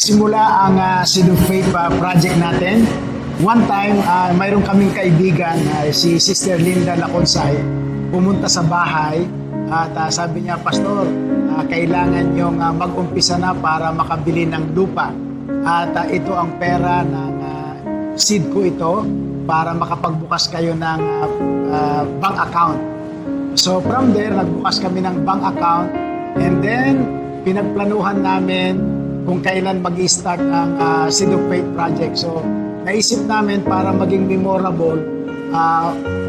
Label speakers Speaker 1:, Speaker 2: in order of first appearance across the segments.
Speaker 1: nagsimula ang Seed of Faith project natin. One time, mayroon kaming kaibigan, si Sister Linda Laconsay, pumunta sa bahay at sabi niya, Pastor, kailangan niyong mag-umpisa na para makabili ng lupa. At ito ang pera ng seed ko ito para makapagbukas kayo ng bank account. So from there, nagbukas kami ng bank account and then pinagplanuhan namin kung kailan mag-start ang Seed of Faith project. So naisip namin para maging memorable,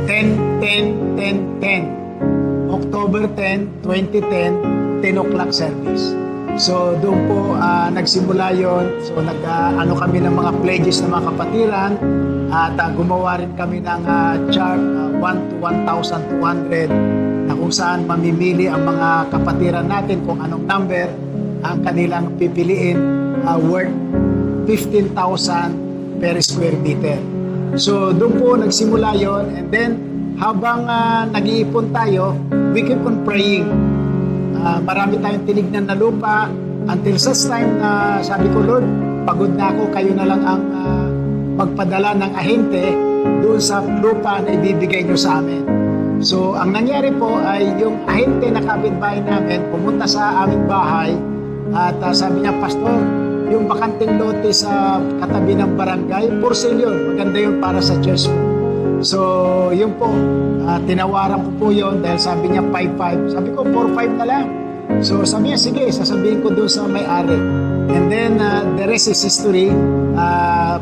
Speaker 1: 10-10-10-10. October 10, 2010, 10 o'clock service. So doon po nagsimula yon. So nag-ano kami ng mga pledges ng mga kapatiran at gumawa rin kami ng chart 1 to 1,200 na kung saan mamimili ang mga kapatiran natin kung anong number ang kanilang pipiliin worth 15,000 per square meter. So doon po nagsimula yon, and then habang nag-iipon tayo, we keep on praying. Marami tayong tinignan na lupa until such time na sabi ko, Lord, pagod na ako, kayo na lang ang magpadala ng ahente doon sa lupa na ibibigay nyo sa amin. So ang nangyari po ay yung ahente na kapitbahay namin pumunta sa aming bahay at sabi niya, Pastor, yung bakanting lote sa katabi ng barangay, for sale yun, maganda yun para sa church mo. So yun po, tinawaran ko po yun dahil sabi niya 5-5. Sabi ko 4-5 na lang. So sabi niya, sige, sasabihin ko doon sa may-ari. And then the rest is history.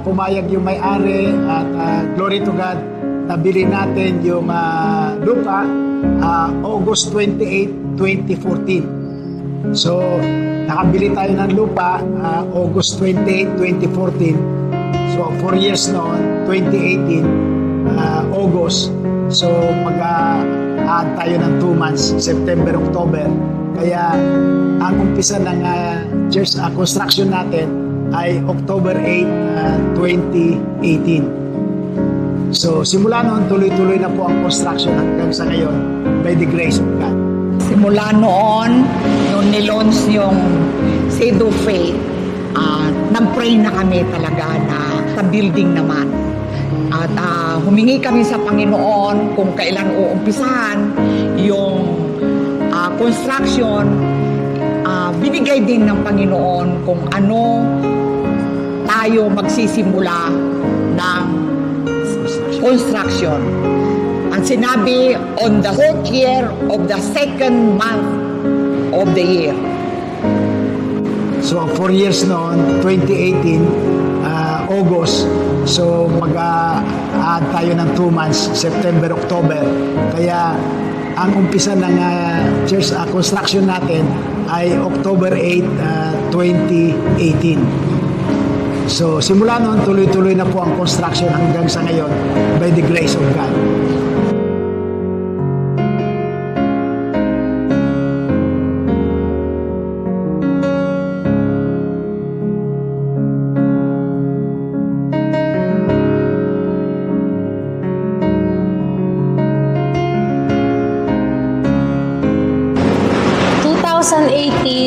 Speaker 1: Pumayag yung may-ari at glory to God, nabili natin yung lupa August 28, 2014. So nakabili tayo ng lupa August 28, 2014. So 4 years noon, 2018, August. So mag-add tayo ng 2 months, September, October. Kaya ang umpisa ng church construction natin ay October 8, 2018. So simula noon, tuloy-tuloy na po ang construction hanggang sa ngayon by the grace of God.
Speaker 2: Simula noon, nung nilaunch yung Seed of Faith, nag-pray na kami talaga na sa building naman. At humingi kami sa Panginoon kung kailan uumpisahan yung construction. Binigay din ng Panginoon kung ano tayo magsisimula ng construction. Ang sinabi, on the 4th year of the 2nd month of the year.
Speaker 1: So 4 years noon, 2018, August. So mag-add tayo ng 2 months, September, October. Kaya ang umpisa ng church construction natin ay October 8, 2018. So simula noon, tuloy-tuloy na po ang construction hanggang sa ngayon by the grace of God.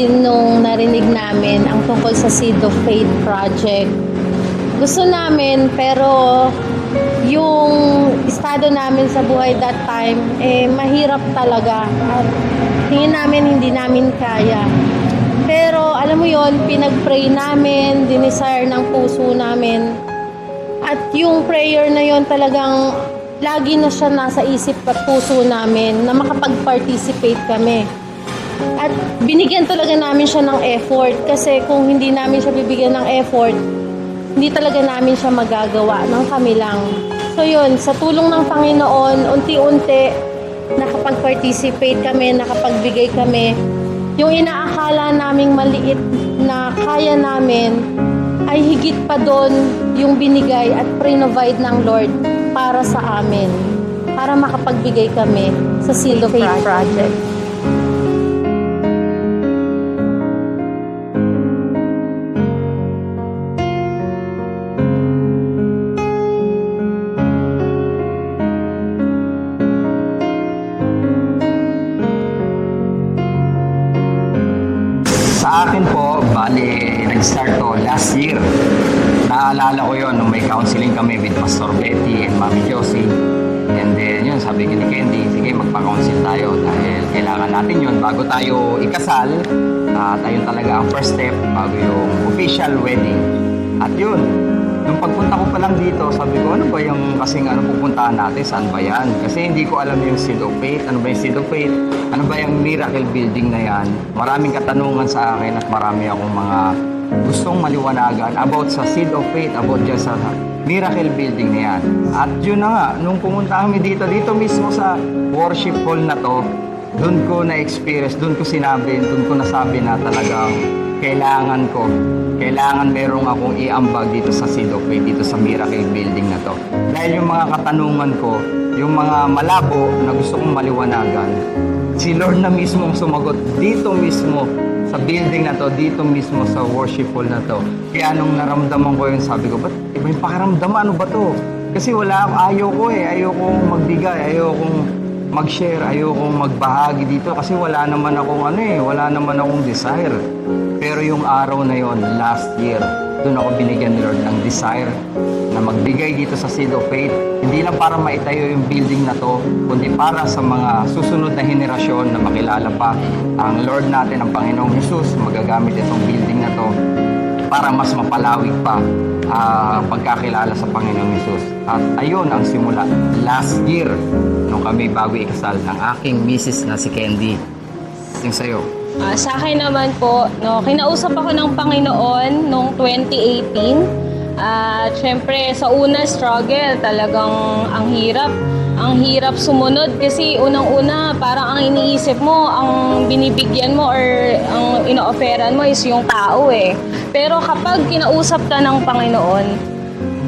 Speaker 3: Nung narinig namin ang tungkol sa Seed of Faith project, gusto namin, pero yung estado namin sa buhay that time, mahirap talaga. At tingin namin hindi namin kaya. Pero alam mo yon, pinag-pray namin, dinesire ng puso namin. At yung prayer na yon talagang lagi na siya nasa isip at puso namin na makapag-participate kami. At binigyan talaga namin siya ng effort kasi kung hindi namin siya bibigyan ng effort, hindi talaga namin siya magagawa ng kami lang. So yun, sa tulong ng Panginoon, unti-unti nakapag-participate kami, nakapagbigay kami. Yung inaakala naming maliit na kaya namin ay higit pa doon yung binigay at provide ng Lord para sa amin, para makapagbigay kami sa Seed of Faith project.
Speaker 4: Sa akin po, bali, nag-start to last naalala ko yon nung may counseling kami with Pastor Betty and Mami Josie. And then yun, sabi ko ni Candy, sige magpa-counsel tayo dahil kailangan natin yun bago tayo ikasal. At ayun talaga ang first step bago yung official wedding. At yun, nung pagpunta ko pa lang dito, sabi ko, ano ba yung kasing pupuntahan natin? Saan ba yan? Kasi hindi ko alam yung Seed of Faith. Ano ba yung Seed of Faith? Ano ba yung Miracle Building na yan? Maraming katanungan sa akin at marami akong mga gustong maliwanagan about sa Seed of Faith, about dyan sa Miracle Building na yan. At yun na nga, nung pumunta kami dito mismo sa worship hall na to, doon ko na-experience, doon ko sinabi, doon ko nasabi na talagang kailangan merong akong iambag dito sa Seed of Faith, dito sa Miracle Building na to. Dahil yung mga katanungan ko, yung mga malabo na gusto kong maliwanagan, si Lord na mismo ang sumagot dito mismo sa building na to, dito mismo sa worship hall na to. Kaya nung naramdaman ko yun, sabi ko, ba't iba yung pakiramdam? Ano ba to? Kasi ayaw kong magbigay, ayaw kong mag-share, ayaw kong magbahagi dito kasi wala naman akong desire. Pero yung araw na yon, last year, doon ako binigyan ni Lord ng desire na magbigay dito sa Seed of Faith. Hindi lang para maitayo yung building na to, kundi para sa mga susunod na henerasyon na makilala pa ang Lord natin, ang Panginoong Jesus, magagamit itong building na to para mas mapalawig pa pagkakilala sa Panginoong Jesus. At ayun ang simula last year nung kami bago ikasal ng aking misis na si Candy. Yung sa'yo.
Speaker 3: Sa akin naman po, kinausap ako ng Panginoon noong 2018. At syempre, sa una struggle, talagang ang hirap sumunod kasi unang-una, parang ang iniisip mo, ang binibigyan mo or ang ino-offeran mo is yung tao eh. Pero kapag kinausap ka ng Panginoon,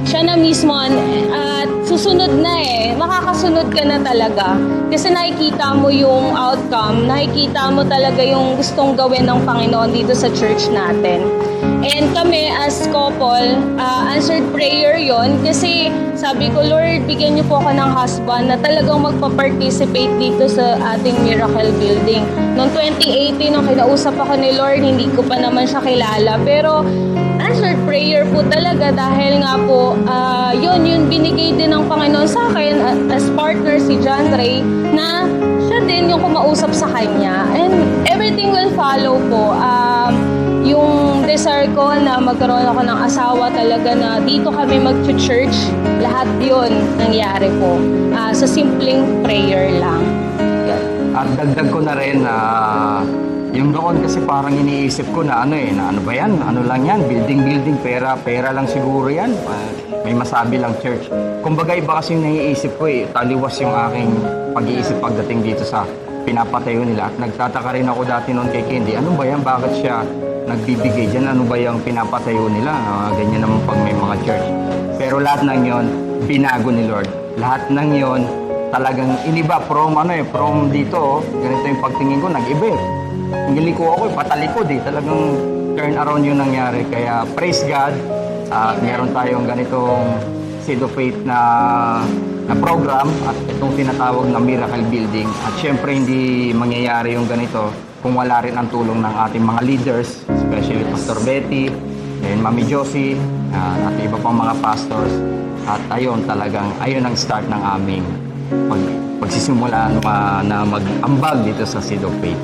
Speaker 3: siya na mismo at susunod na makakasunod ka na talaga kasi nakikita mo yung outcome, nakikita mo talaga yung gustong gawin ng Panginoon dito sa church natin. And kami as couple, answered prayer yon kasi sabi ko, Lord, bigyan niyo po ako ng husband na talagang magpa-participate dito sa ating Miracle Building. Noong 2018, nung kinausap ako ni Lord, hindi ko pa naman siya kilala, pero answered prayer po talaga dahil nga po yun binigay din ng Panginoon sa akin as partner si John Ray na siya din yung kumausap sa kanya and everything will follow po. Yung desire ko na magkaroon ako ng asawa talaga na dito kami mag-church, lahat yun nangyari po sa simpleng prayer lang. Yun.
Speaker 4: At dagdag ko na rin na yung doon kasi parang iniisip ko na ano ba yan? Ano lang yan? Building, pera lang siguro yan. May masabi lang church. Kumbaga iba kasi yung naiisip ko taliwas yung aking pag-iisip pagdating dito sa pinapatayo nila. At nagtataka rin ako dati noon kay Candy, ano ba yan? Bakit siya nagbibigay dyan? Ano ba yung pinapatayo nila? Ganyan naman pag may mga church. Pero lahat ng yon binago ni Lord. Lahat ng yon talagang iniba from dito, ganito yung pagtingin ko, nag-iba. Niliko ako, patalikod talagang turn around yung nangyari. Kaya praise God, meron tayong ganitong Seed of Faith na program at itong tinatawag na Miracle Building. At syempre hindi mangyayari yung ganito kung wala rin ang tulong ng ating mga leaders, especially Pastor Betty and Mami Josie at iba pang mga pastors. At ayun ang start ng aming pagsisimula na mag-ambag dito sa Seed of Faith.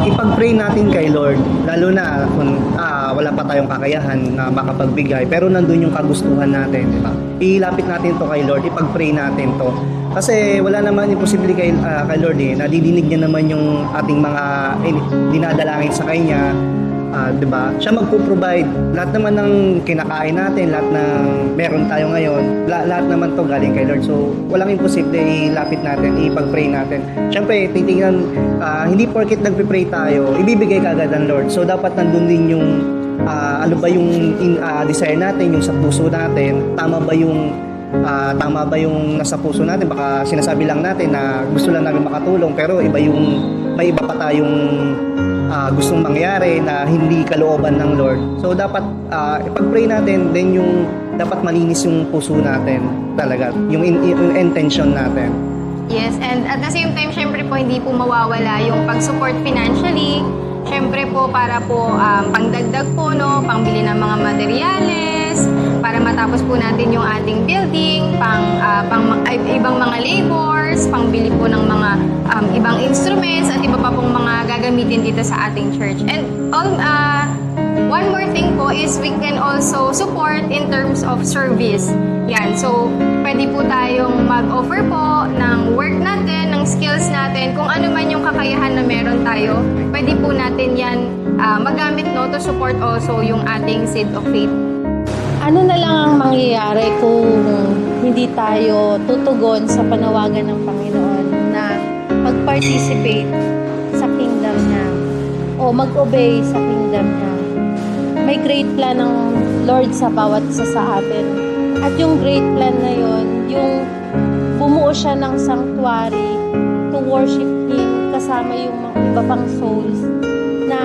Speaker 5: Ipag-pray natin kay Lord, lalo na kung wala pa tayong kakayahan na makapagbigay, pero nandun yung kagustuhan natin, di ba? Ilapit natin to kay Lord, ipag-pray natin to. Kasi wala naman imposible kay Lord nadidinig niya naman yung ating mga dinadalangin sa Kanya. 'di ba? Siya magpo-provide lahat naman ng kinakain natin, lahat ng meron tayo ngayon, lahat naman to galing kay Lord. So, walang imposible, ilapit natin, ipag-pray natin. Siyempre, titingnan, hindi porket nagpe-pray tayo, ibibigay kaagad ng Lord. So, dapat nandun din yung ano ba yung desire natin, yung sa puso natin, tama ba yung nasa puso natin. Baka sinasabi lang natin na gusto lang namin makatulong, pero may iba pa tayong gustong mangyari na hindi kalooban ng Lord. So dapat ipag-pray natin, then yung dapat malinis yung puso natin talaga, yung intention natin.
Speaker 6: Yes, and at the same time, syempre po hindi po mawawala yung pag-support financially. Syempre po para po pangdagdag po, no, pangbili ng mga materyales, para matapos po natin yung ating building, ibang mga labors, pangbili po ng mga ibang instruments at iba pa pong mga gagamitin dito sa ating church. And one more thing po is we can also support in terms of service. Yan, so pwede po tayong mag-offer po ng work natin, ng skills natin, kung ano man yung kakayahan na meron tayo, pwede po natin yan magamit, no, to support also yung ating Seed of Faith.
Speaker 3: Ano na lang ang mangyayari kung hindi tayo tutugon sa panawagan ng Panginoon na mag-participate sa kingdom niya o mag-obey sa kingdom niya? May great plan ng Lord sa bawat isa sa atin. At yung great plan na yon, yung bumuo siya ng sanctuary to worship Him kasama yung mga iba pang souls na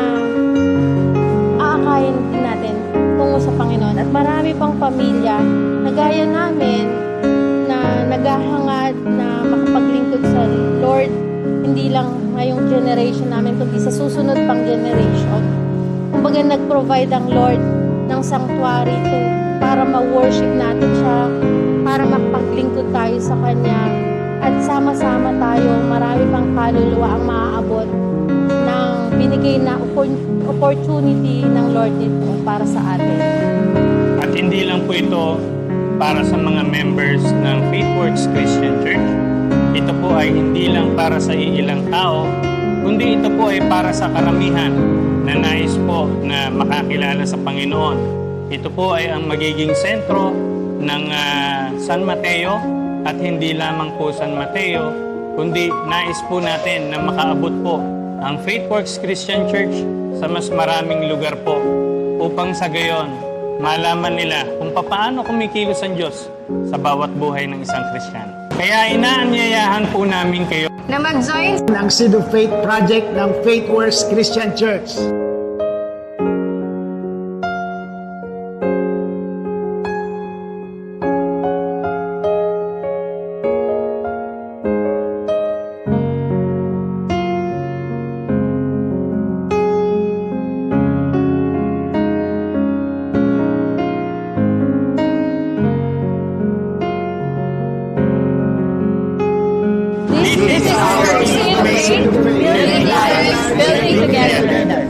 Speaker 3: aakayin din natin tungo sa Panginoon. At marami pang pamilya na gaya namin na naghahangad na makapaglingkod sa Lord, hindi lang ngayong generation namin, kundi sa susunod pang generation. Kumbaga nag-provide ang Lord ng sanctuary para ma-worship natin siya, para mapaglingkod tayo sa Kanya, at sama-sama tayo, marami pang kaluluwa ang maaabot ng binigay na opportunity ng Lord nito para sa atin.
Speaker 7: At hindi lang po ito para sa mga members ng Faithworks Christian Church. Ito po ay hindi lang para sa iilang tao, kundi ito po ay para sa karamihan na nais po na makakilala sa Panginoon. Ito po ay ang magiging sentro ng San Mateo, at hindi lamang po San Mateo, kundi nais po natin na makaabot po ang Faithworks Christian Church sa mas maraming lugar po, upang sa gayon malaman nila kung paano kumikilos ang Diyos sa bawat buhay ng isang Kristiyano. Kaya inaanyayahan po namin kayo
Speaker 6: Na mag-join
Speaker 1: Ang Seed of Faith Project ng Faithworks Christian Church.
Speaker 3: This is our Seed of Faith, building lives, building together.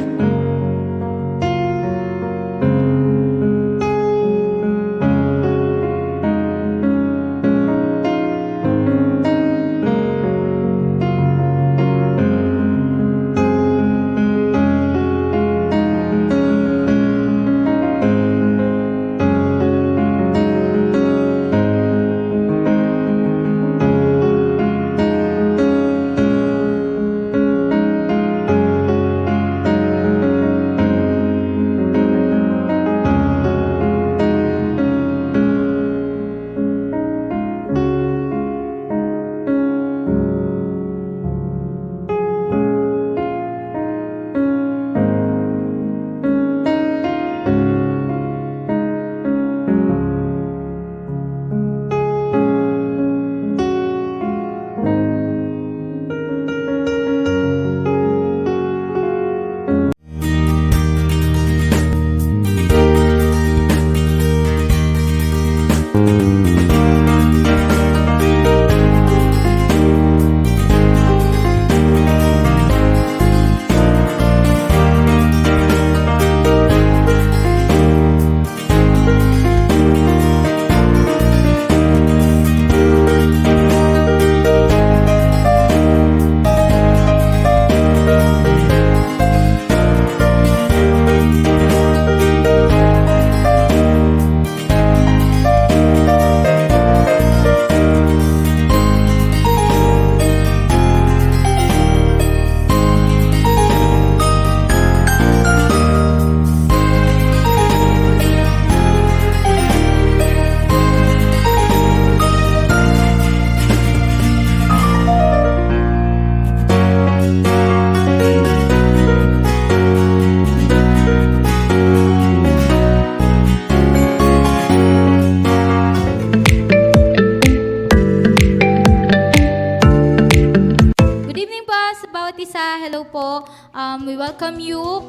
Speaker 8: We welcome you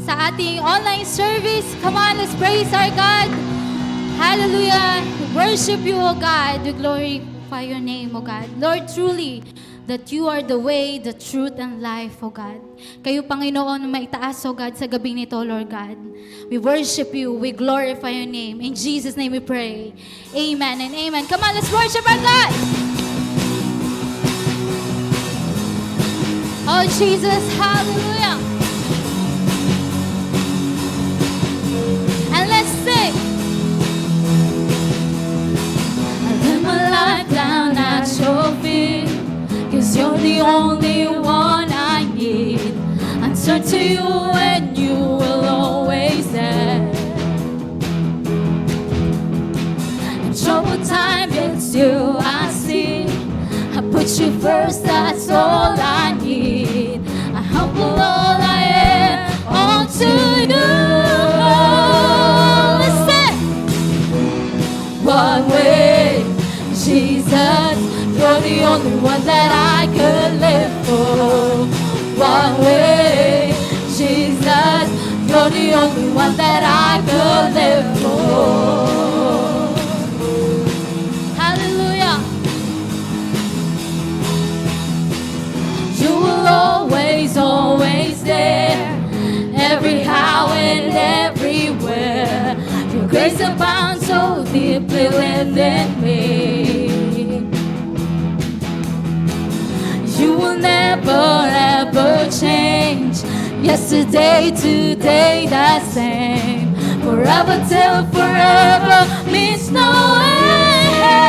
Speaker 8: sa ating online service. Come on, let's praise our God. Hallelujah. We worship you, O God. We glorify your name, O God. Lord, truly, that you are the way, the truth, and life, O God. Kayo, Panginoon, maitaas, O God, sa gabing nito, Lord God. We worship you. We glorify your name. In Jesus' name we pray. Amen and amen. Come on, let's worship our God. Oh, Jesus, hallelujah. And let's sing. I live my life down at your feet, 'cause you're the only one I need. I turn to you and you will always there. In troubled time, it's you I see. I put you first, that's all I need. I humble all I am onto you. Listen. One way, Jesus, you're the only one that I could live for. One way, Jesus, you're the only one that I could live for. Hallelujah. You will always, always there, every how and everywhere. Your grace abounds so deeply within me. You will never ever change. Yesterday, today, the same. Forever till forever means no end.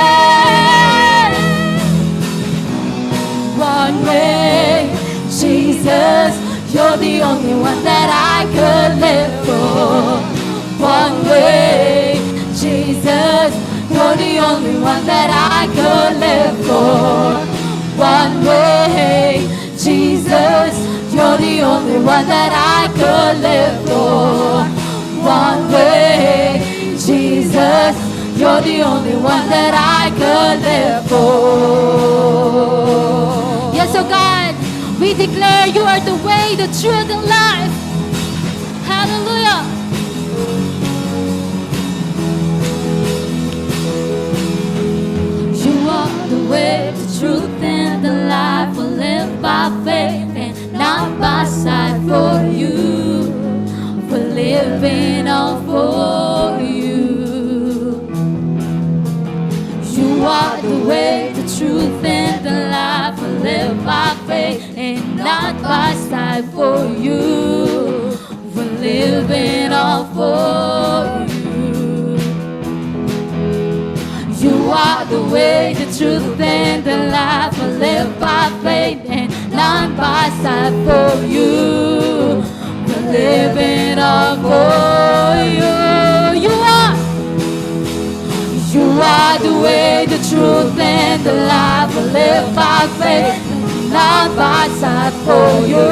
Speaker 8: One way, Jesus, you're the only one that I could live for. One way, Jesus, you're the only one that I could live for. One way, Jesus, you're the only one that I could live for. One way, Jesus, you're the only one that I could live for. Yes, oh God, we declare you are the way, the truth, and life. Hallelujah. You are the way, the truth, and the life. We'll live by faith and not by sight for you. We're living all for you. You are the way, the truth, and the life. We'll live by faith and not by sight for you. We're living all for you. You are the way, the truth, and the life. I live by faith and not by sight for you. We're living all for you. You are the way, the truth, and the life. I live by faith and not by sight for you.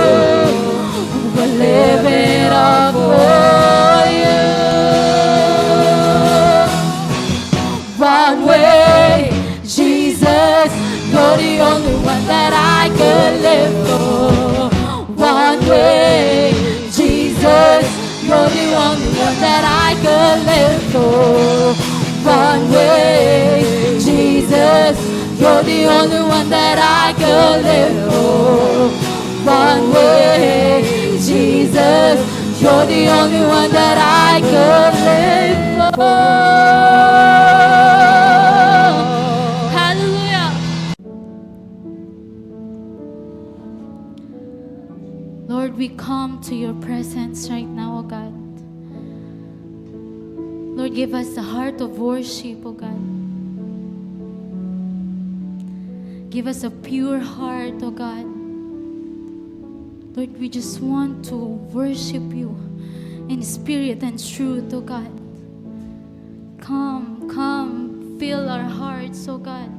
Speaker 8: We're living all for you. One way, Jesus, you're the only one that I could live for. One way, Jesus, you're the only one that I could live for. One way, Jesus, you're the only one that I could live for. One way, Jesus, you're the only one that I could live for. Lord, we come to your presence right now, O God. Lord, give us a heart of worship, O God. Give us a pure heart, O God. Lord, we just want to worship you in spirit and truth, O God. Come, fill our hearts, O God.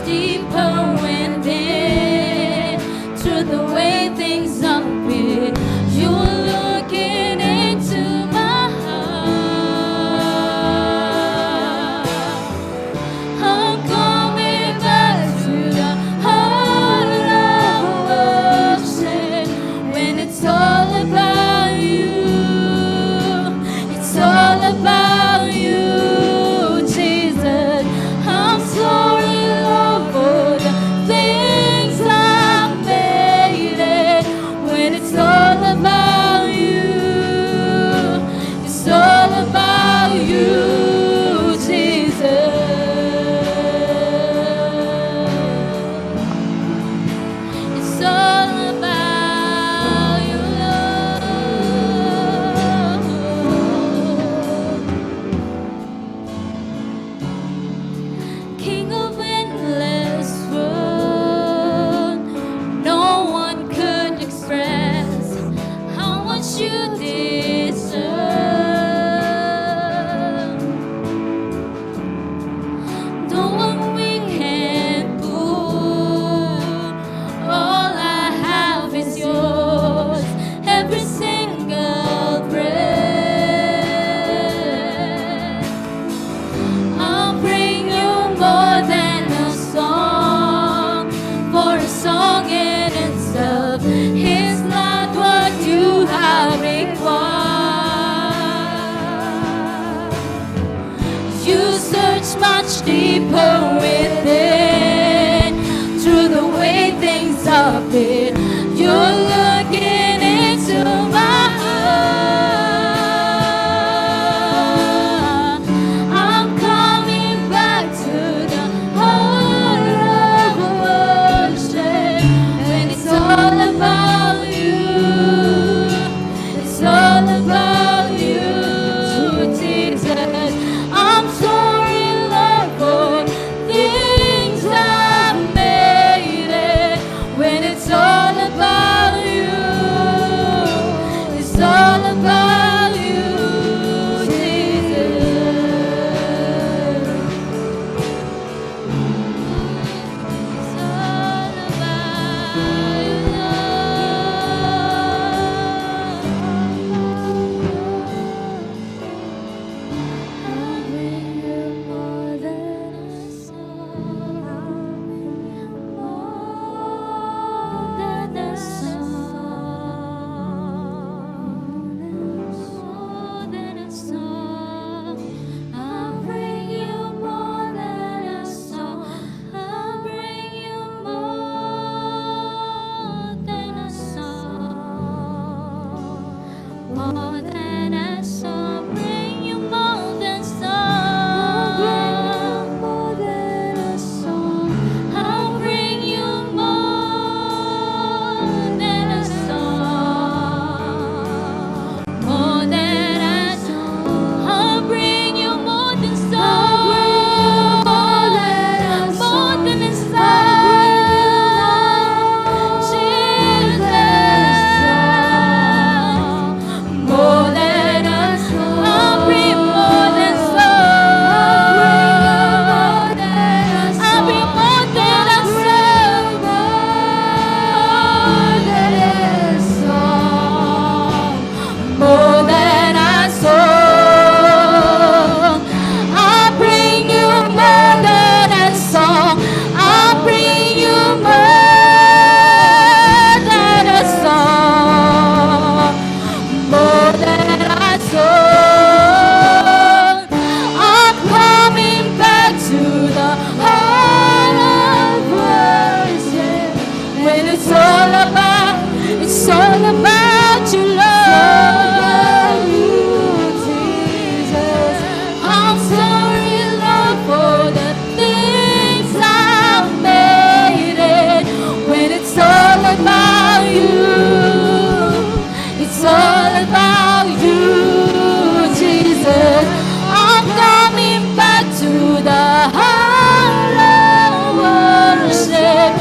Speaker 8: deeper within. Through the way things are been, you're looking into my heart. I'm coming back to the heart of worship when it's all about you. It's all about you, Jesus. I'm sorry, Lord, for the things I've made it. When it's all about you, it's all about you, Jesus. It's all about you, Lord. King of endless world, no one could express how much you deserve. No one we can pull. All I have is yours, every single breath. I'll bring you more than a song, for a song in itself is not what you have required. You search much deeper within, through the way things have been. You're looking into my heart. I'm coming back to the heart of worship when it's all about you. It's all about you, Jesus. I'm sorry, Lord, for things I've made it. When it's all about you, it's all about you, Jesus. It's all about you, I'll bring you more than a song, more than a song. I'll bring you more than a song. I'll bring you more than a song. More than a song, bring you more than song. More than a song, I'll bring you more than a song. More than a song, I'll bring you more than song. More than a song, Jesus. More than a song, I'll bring more than song. I'll bring more than a song. More than a song, I'll bring you more than a song. I'll bring you more than a song. More than a song, I'm coming back to the heart of worship when it's all about you, Lord. Jesus. I'm sorry, Lord, for the things I've made it. When it's all about you, it's all about you, Jesus. I'm coming back to the heart of worship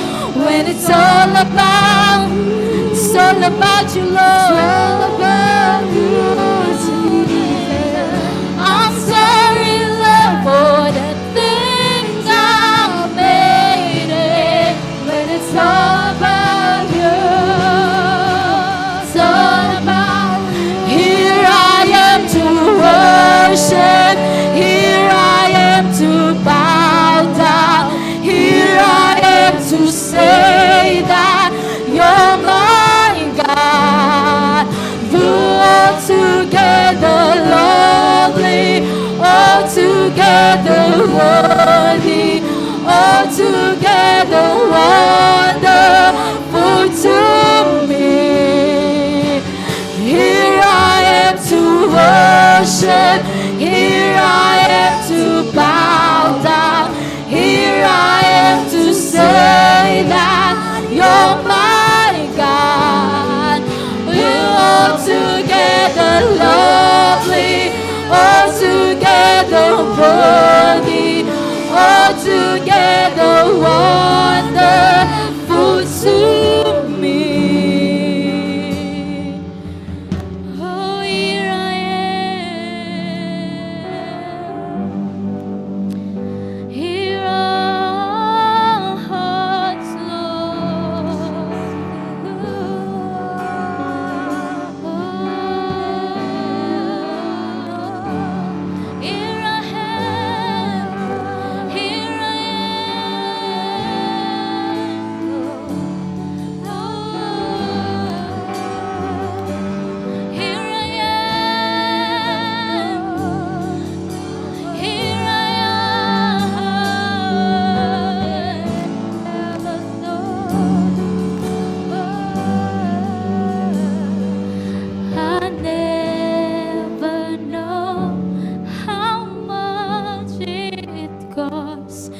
Speaker 8: when it's all about you, Lord. It's all about you, Jesus. I'm sorry, Lord, for the things I made altogether worthy, altogether wonderful to me. Here I am to worship, here I am to bow down, here I am to say that you're my God. We're all together lovely, all together worthy, all together wonderful to me. Oh, here I am. Here are hearts, Lord. Here I am. Here I am. Here I am. Here I am. I never know how much it costs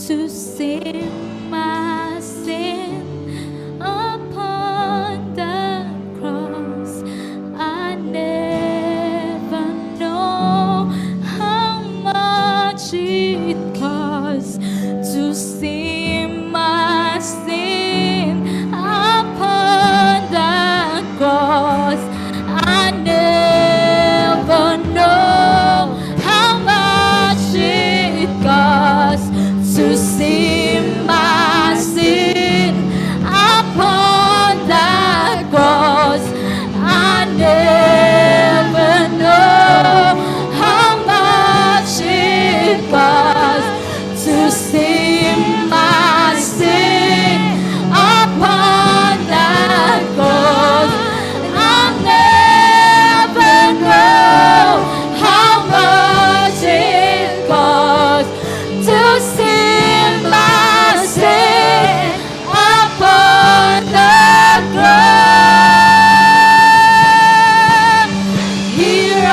Speaker 8: to sin my sin upon the cross. I never know how much it costs to see my sin upon the cross. I never know how much it costs to see my sin upon the cross. I never know how much it costs to see my sin upon the cross. I never know how much it costs to see my sin upon the cross. Here I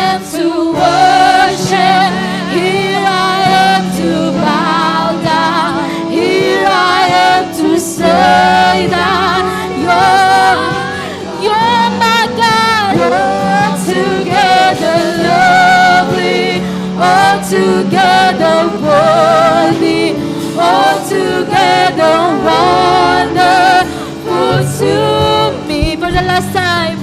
Speaker 8: am to worship, here I am to bow down, here I am to say that you're my God. Altogether lovely, altogether worthy, altogether wonderful to me. For the last time,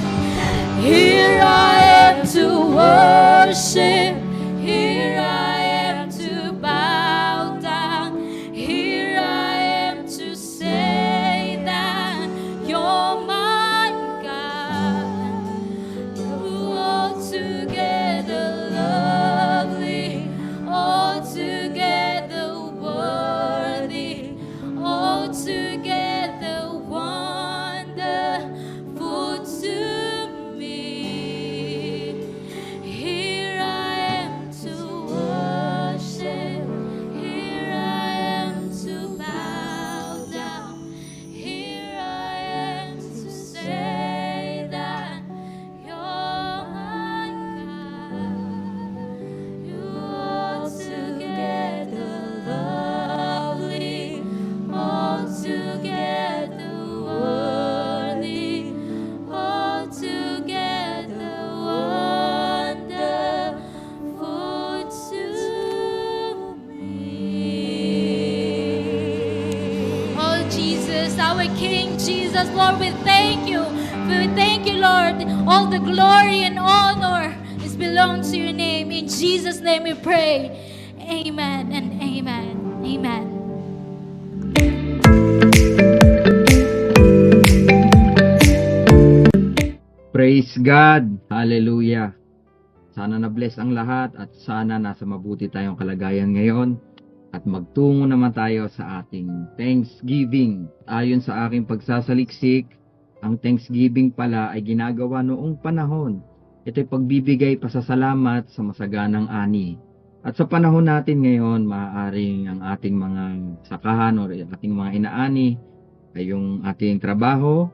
Speaker 8: here I am to worship, here I am to bow down, here I am to say that you're my God. You're altogether lovely, altogether worthy, altogether wonderful to me. Here I am to worship, here I am to bow down, here I am to say that you're my God. You're altogether lovely, altogether worthy, altogether wonderful to me. Oh Jesus, our King Jesus, Lord, we thank you. We thank you, Lord. All the glory and honor is belong to your name. In Jesus' name we pray. Amen and amen. Amen.
Speaker 4: Praise God! Hallelujah! Sana na-bless ang lahat at sana nasa mabuti tayong kalagayan ngayon at magtungo naman tayo sa ating Thanksgiving. Ayon sa aking pagsasaliksik, ang Thanksgiving pala ay ginagawa noong panahon. Ito'y pagbibigay pasasalamat sa masaganang ani. At sa panahon natin ngayon, maaaring ang ating mga sakahan o ating mga inaani ay yung ating trabaho,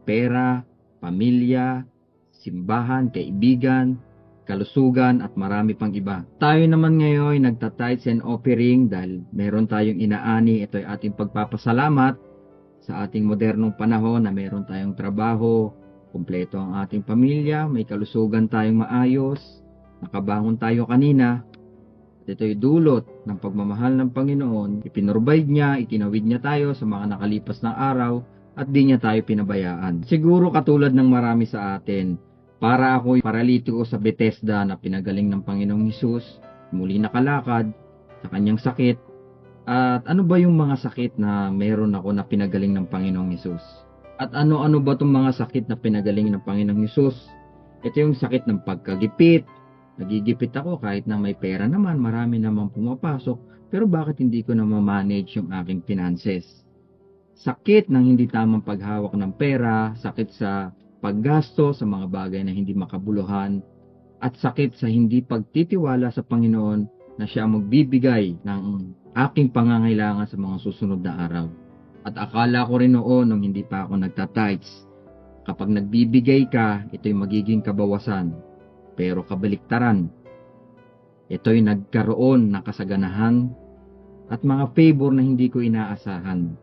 Speaker 4: pera, pamilya, simbahan, kaibigan, kalusugan at marami pang iba. Tayo naman ngayon nagta-tithes and offering dahil meron tayong inaani. Ito ay ating pagpapasalamat sa ating modernong panahon na meron tayong trabaho, kumpleto ang ating pamilya, may kalusugan tayong maayos, nakabangon tayo kanina. Ito'y dulot ng pagmamahal ng Panginoon. Ipinrovide niya, itinawid niya tayo sa mga nakalipas na araw at di niya tayo pinabayaan. Siguro katulad ng marami sa atin, para ako'y paralitiko sa Bethesda na pinagaling ng Panginoong Hesus, muli nakalakad sa kanyang sakit. At ano ba yung mga sakit na meron ako na pinagaling ng Panginoong Hesus? At ano-ano ba itong mga sakit na pinagaling ng Panginoong Hesus? Ito yung sakit ng pagkagipit. Nagigipit ako kahit na may pera naman, marami naman pumapasok, pero bakit hindi ko na ma-manage yung aking finances? Sakit ng hindi tamang paghawak ng pera, sakit sa paggasto sa mga bagay na hindi makabuluhan, at sakit sa hindi pagtitiwala sa Panginoon na siya ang magbibigay ng aking pangangailangan sa mga susunod na araw. At akala ko rin noon nung hindi pa ako nagtatites, kapag nagbibigay ka, ito'y magiging kabawasan. Pero kabaliktaran, ito'y nagkaroon ng kasaganahan at mga favor na hindi ko inaasahan.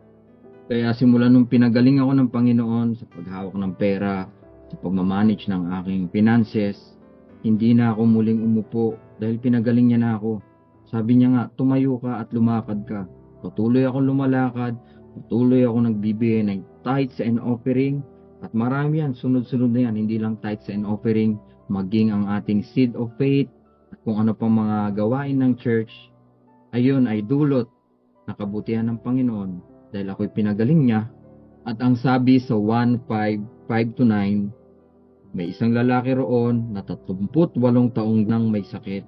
Speaker 4: Kaya simula nung pinagaling ako ng Panginoon sa paghawak ng pera, sa pagmamanage ng aking finances, hindi na ako muling umupo dahil pinagaling niya na ako. Sabi niya nga, tumayo ka at lumakad ka. Patuloy akong lumalakad, patuloy ako nagbibigay ng tithes and offering, at marami yan, sunod-sunod na yan, hindi lang tithes and offering, maging ang ating seed of faith at kung ano pang mga gawain ng church, ayun ay dulot na kabutihan ng Panginoon dahil ako'y pinagaling niya. At ang sabi sa 1:5-9, may isang lalaki roon na 38 taong nang may sakit.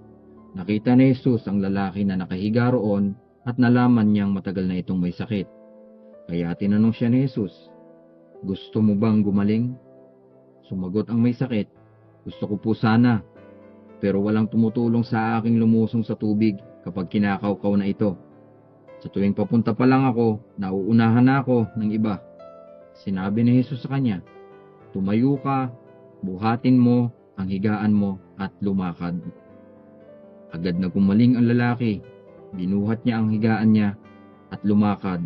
Speaker 4: Nakita ni Jesus ang lalaki na nakahiga roon at nalaman niyang matagal na itong may sakit. Kaya tinanong siya ni Jesus, "Gusto mo bang gumaling?" Sumagot ang may sakit, "Gusto ko po sana, pero walang tumutulong sa aking lumusong sa tubig kapag kinakawkaw na ito. Sa tuwing papunta pa lang ako, nauunahan na ako ng iba." Sinabi ni Jesus sa kanya, "Tumayo ka, buhatin mo ang higaan mo at lumakad." Agad na gumaling ang lalaki, binuhat niya ang higaan niya at lumakad.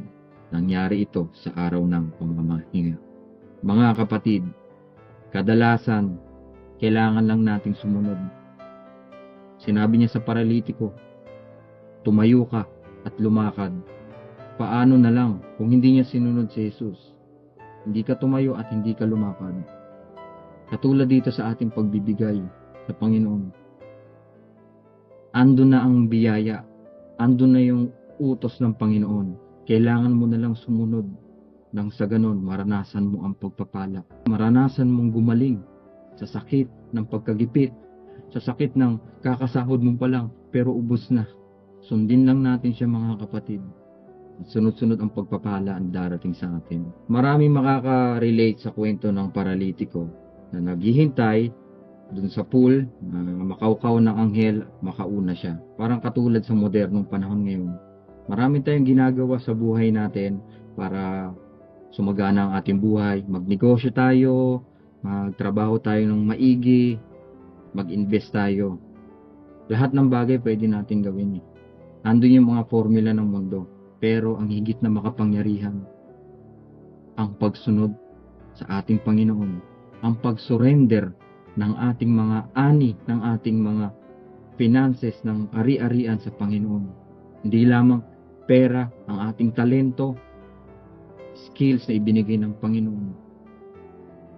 Speaker 4: Nangyari ito sa araw ng pamamahinga. Mga kapatid, kadalasan, kailangan lang nating sumunod. Sinabi niya sa paralitiko, "Tumayo ka at lumakad." Paano na lang kung hindi niya sinunod si Jesus? Hindi ka tumayo at hindi ka lumakad. Katulad dito sa ating pagbibigay sa Panginoon. Andun na ang biyaya. Andun na yung utos ng Panginoon. Kailangan mo na lang sumunod. Nang sa ganon, maranasan mo ang pagpapala. Maranasan mong gumaling sa sakit ng pagkagipit, sa sakit ng kakasahod mo pa lang, pero ubos na. Sundin lang natin siya, mga kapatid. Sunod-sunod ang pagpapala ang darating sa atin. Maraming makaka-relate sa kwento ng paralitiko na naghihintay dun sa pool na makaukaw ng anghel, makauna siya. Parang katulad sa modernong panahon ngayon. Marami tayong ginagawa sa buhay natin para sumagana ang ating buhay. Magnegosyo tayo, magtrabaho tayo ng maigi, mag-invest tayo. Lahat ng bagay pwede natin gawin. Andun yung mga formula ng mundo. Pero ang higit na makapangyarihan, ang pagsunod sa ating Panginoon, ang pag-surrender ng ating mga ani, ng ating mga finances, ng ari-arian sa Panginoon. Hindi lamang pera, ang ating talento, skills na ibinigay ng Panginoon.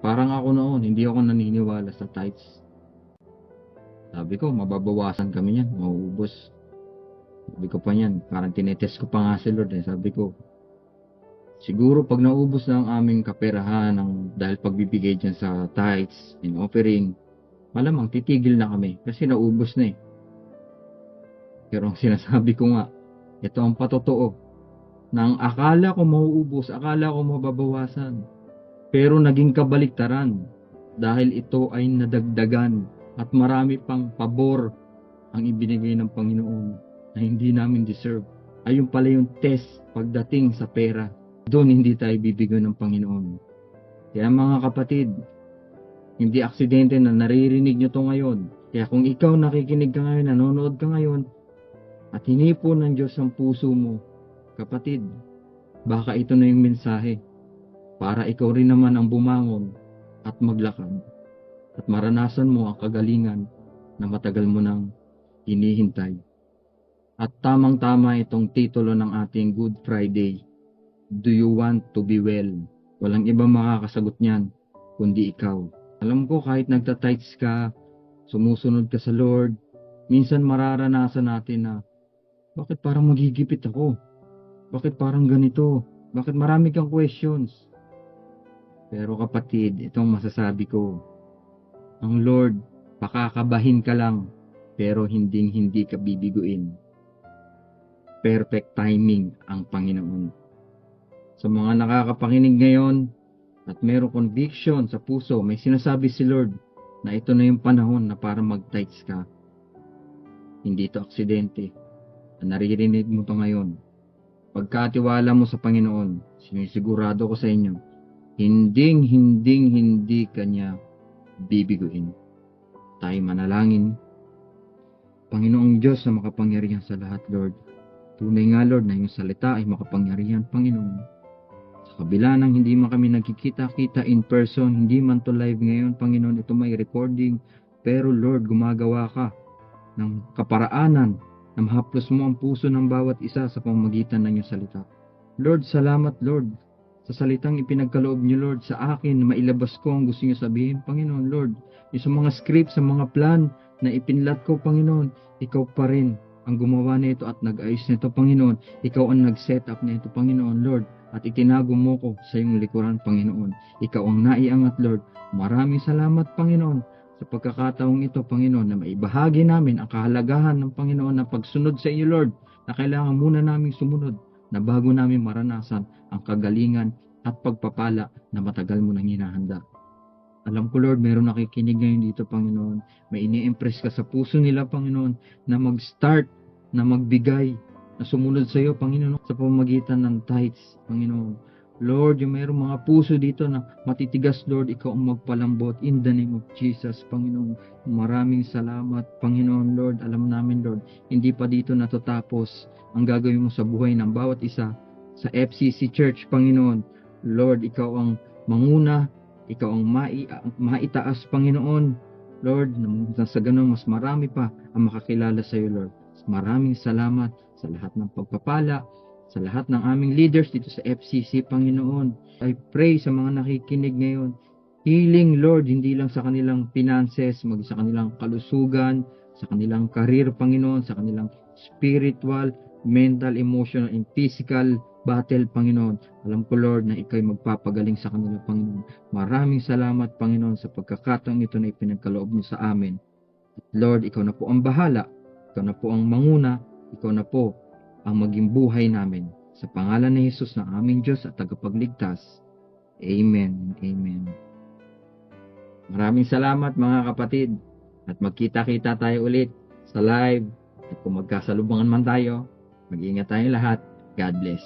Speaker 4: Parang ako noon, hindi ako naniniwala sa tithes. Sabi ko, mababawasan kami yan, mauubos. Sabi ko pa yan, parang tinetest ko pa nga si Lord. Sabi ko, siguro pag naubos na ang aming kaperahan dahil pagbibigay dyan sa tithes and offering, malamang titigil na kami kasi naubos na eh. Pero ang sinasabi ko nga, ito ang patotoo, na ang akala ko mauubos, akala ko mababawasan, pero naging kabaliktaran dahil ito ay nadagdagan at marami pang pabor ang ibinigay ng Panginoon na hindi namin deserve. Ayun pala yung test pagdating sa pera. Doon hindi tayo bibigyan ng Panginoon. Kaya mga kapatid, hindi aksidente na naririnig nyo to ngayon. Kaya kung ikaw nakikinig ka ngayon, nanonood ka ngayon, at hinipo ng Diyos ang puso mo, kapatid, baka ito na yung mensahe para ikaw rin naman ang bumangon at maglakad at maranasan mo ang kagalingan na matagal mo nang hinihintay. At tamang-tama itong titulo ng ating Good Friday, Do you want to be well? Walang ibang makakasagot niyan kundi ikaw. Alam ko kahit nagtatights ka, sumusunod ka sa Lord, minsan mararanasan natin na bakit parang magigipit ako? Bakit parang ganito? Bakit marami kang questions? Pero kapatid, itong masasabi ko, ang Lord, pakakabahin ka lang, pero hindi ka bibiguin. Perfect timing ang Panginoon. Sa mga nakakapakinig ngayon, at mayroong conviction sa puso, may sinasabi si Lord na ito na yung panahon na para mag-tights ka. Hindi ito aksidente. Naririnig mo to ngayon. Pagkatiwala mo sa Panginoon, sinisigurado ko sa inyo, hindi ka niya bibiguin. Tayo manalangin. Panginoong Diyos na makapangyarihan sa lahat, Lord. Tunay nga, Lord, na yung salita ay makapangyarihan, Panginoon. Sa kabila ng hindi man kami nagkikita-kita in person, hindi man to live ngayon, Panginoon, ito may recording. Pero, Lord, gumagawa ka ng kaparaanan na mahaplos mo ang puso ng bawat isa sa pamamagitan ng iyong salita. Lord, salamat, Lord, sa salitang ipinagkaloob niyo, Lord, sa akin na mailabas ko ang gusto niyo sabihin, Panginoon, Lord. Yung sa mga script, sa mga plan na ipinlat ko, Panginoon, ikaw pa rin ang gumawa nito at nag-ayos nito, Panginoon. Ikaw ang nag-set up nito, Panginoon, Lord. At itinago mo ko sa iyong likuran, Panginoon. Ikaw ang naiangat, Lord. Maraming salamat, Panginoon, sa pagkakataong ito, Panginoon, na maibahagi namin ang kahalagahan ng Panginoon na pagsunod sa iyo, Lord, na kailangan muna naming sumunod na bago namin maranasan ang kagalingan at pagpapala na matagal mo nang hinahanda. Alam ko, Lord, meron nakikinig ngayon dito, Panginoon. May ini-impress ka sa puso nila, Panginoon, na mag-start, na magbigay, na sumunod sa iyo, Panginoon, sa pamamagitan ng tithes, Panginoon. Lord, yung mayroong mga puso dito na matitigas, Lord, ikaw ang magpalambot in the name of Jesus, Panginoon. Maraming salamat, Panginoon, Lord. Alam namin, Lord, hindi pa dito natatapos ang gagawin mo sa buhay ng bawat isa sa FCC Church, Panginoon. Lord, ikaw ang manguna, ikaw ang maitaas, Panginoon. Lord, sa ganun, mas marami pa ang makakilala sa iyo, Lord. Maraming salamat sa lahat ng pagpapala, sa lahat ng aming leaders dito sa FCC, Panginoon. I pray sa mga nakikinig ngayon, healing, Lord, hindi lang sa kanilang finances, sa kanilang kalusugan, sa kanilang career, Panginoon, sa kanilang spiritual, mental, emotional, and physical battle, Panginoon. Alam ko, Lord, na ikaw'y magpapagaling sa kanila, Panginoon. Maraming salamat, Panginoon, sa pagkakataong ito na ipinagkaloob niyo sa amin. At Lord, ikaw na po ang bahala, ikaw na po ang manguna, ikaw na po ang maging buhay namin. Sa pangalan ni Jesus na aming Diyos at tagapagligtas. Amen. Amen. Maraming salamat, mga kapatid. At magkita-kita tayo ulit sa live. At kung magkasalubungan man tayo, mag-iingat tayong lahat. God bless.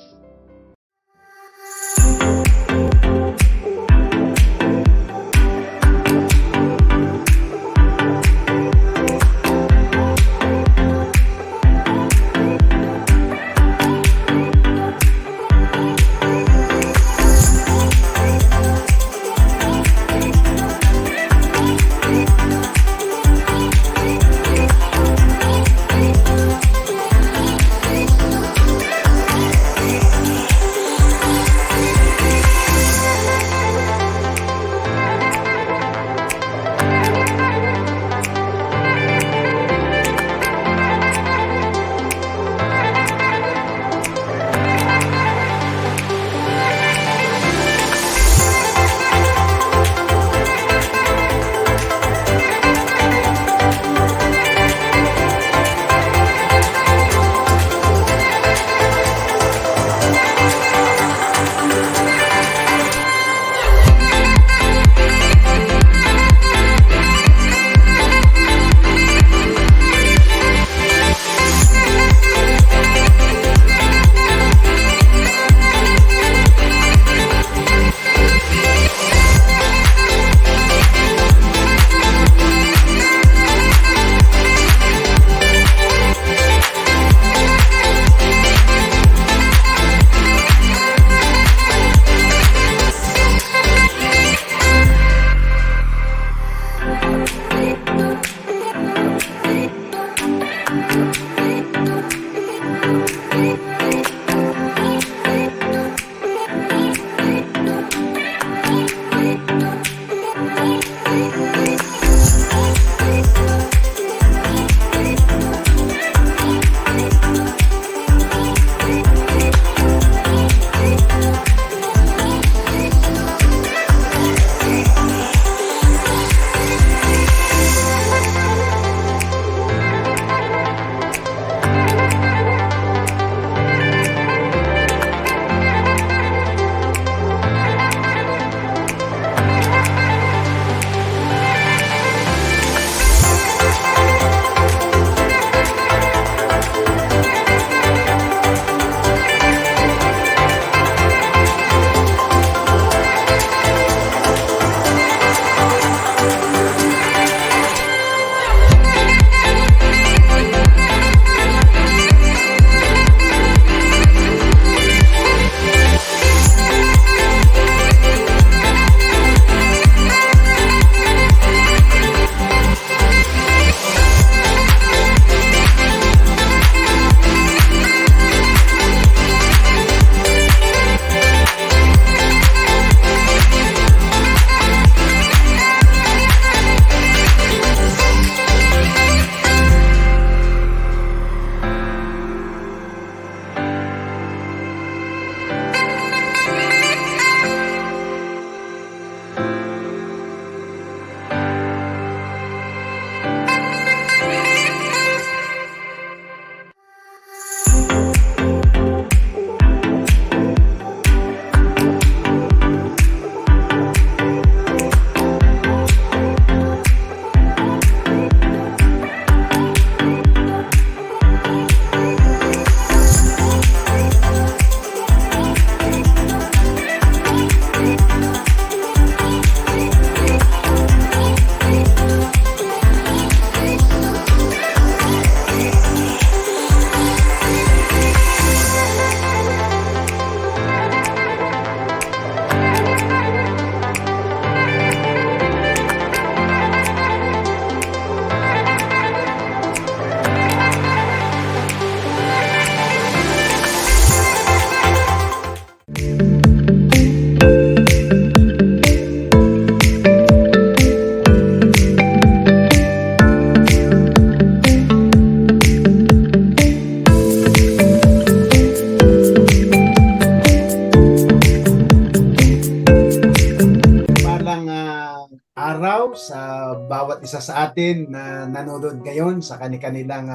Speaker 1: bawat isa sa atin na nanonood ngayon sa kanilang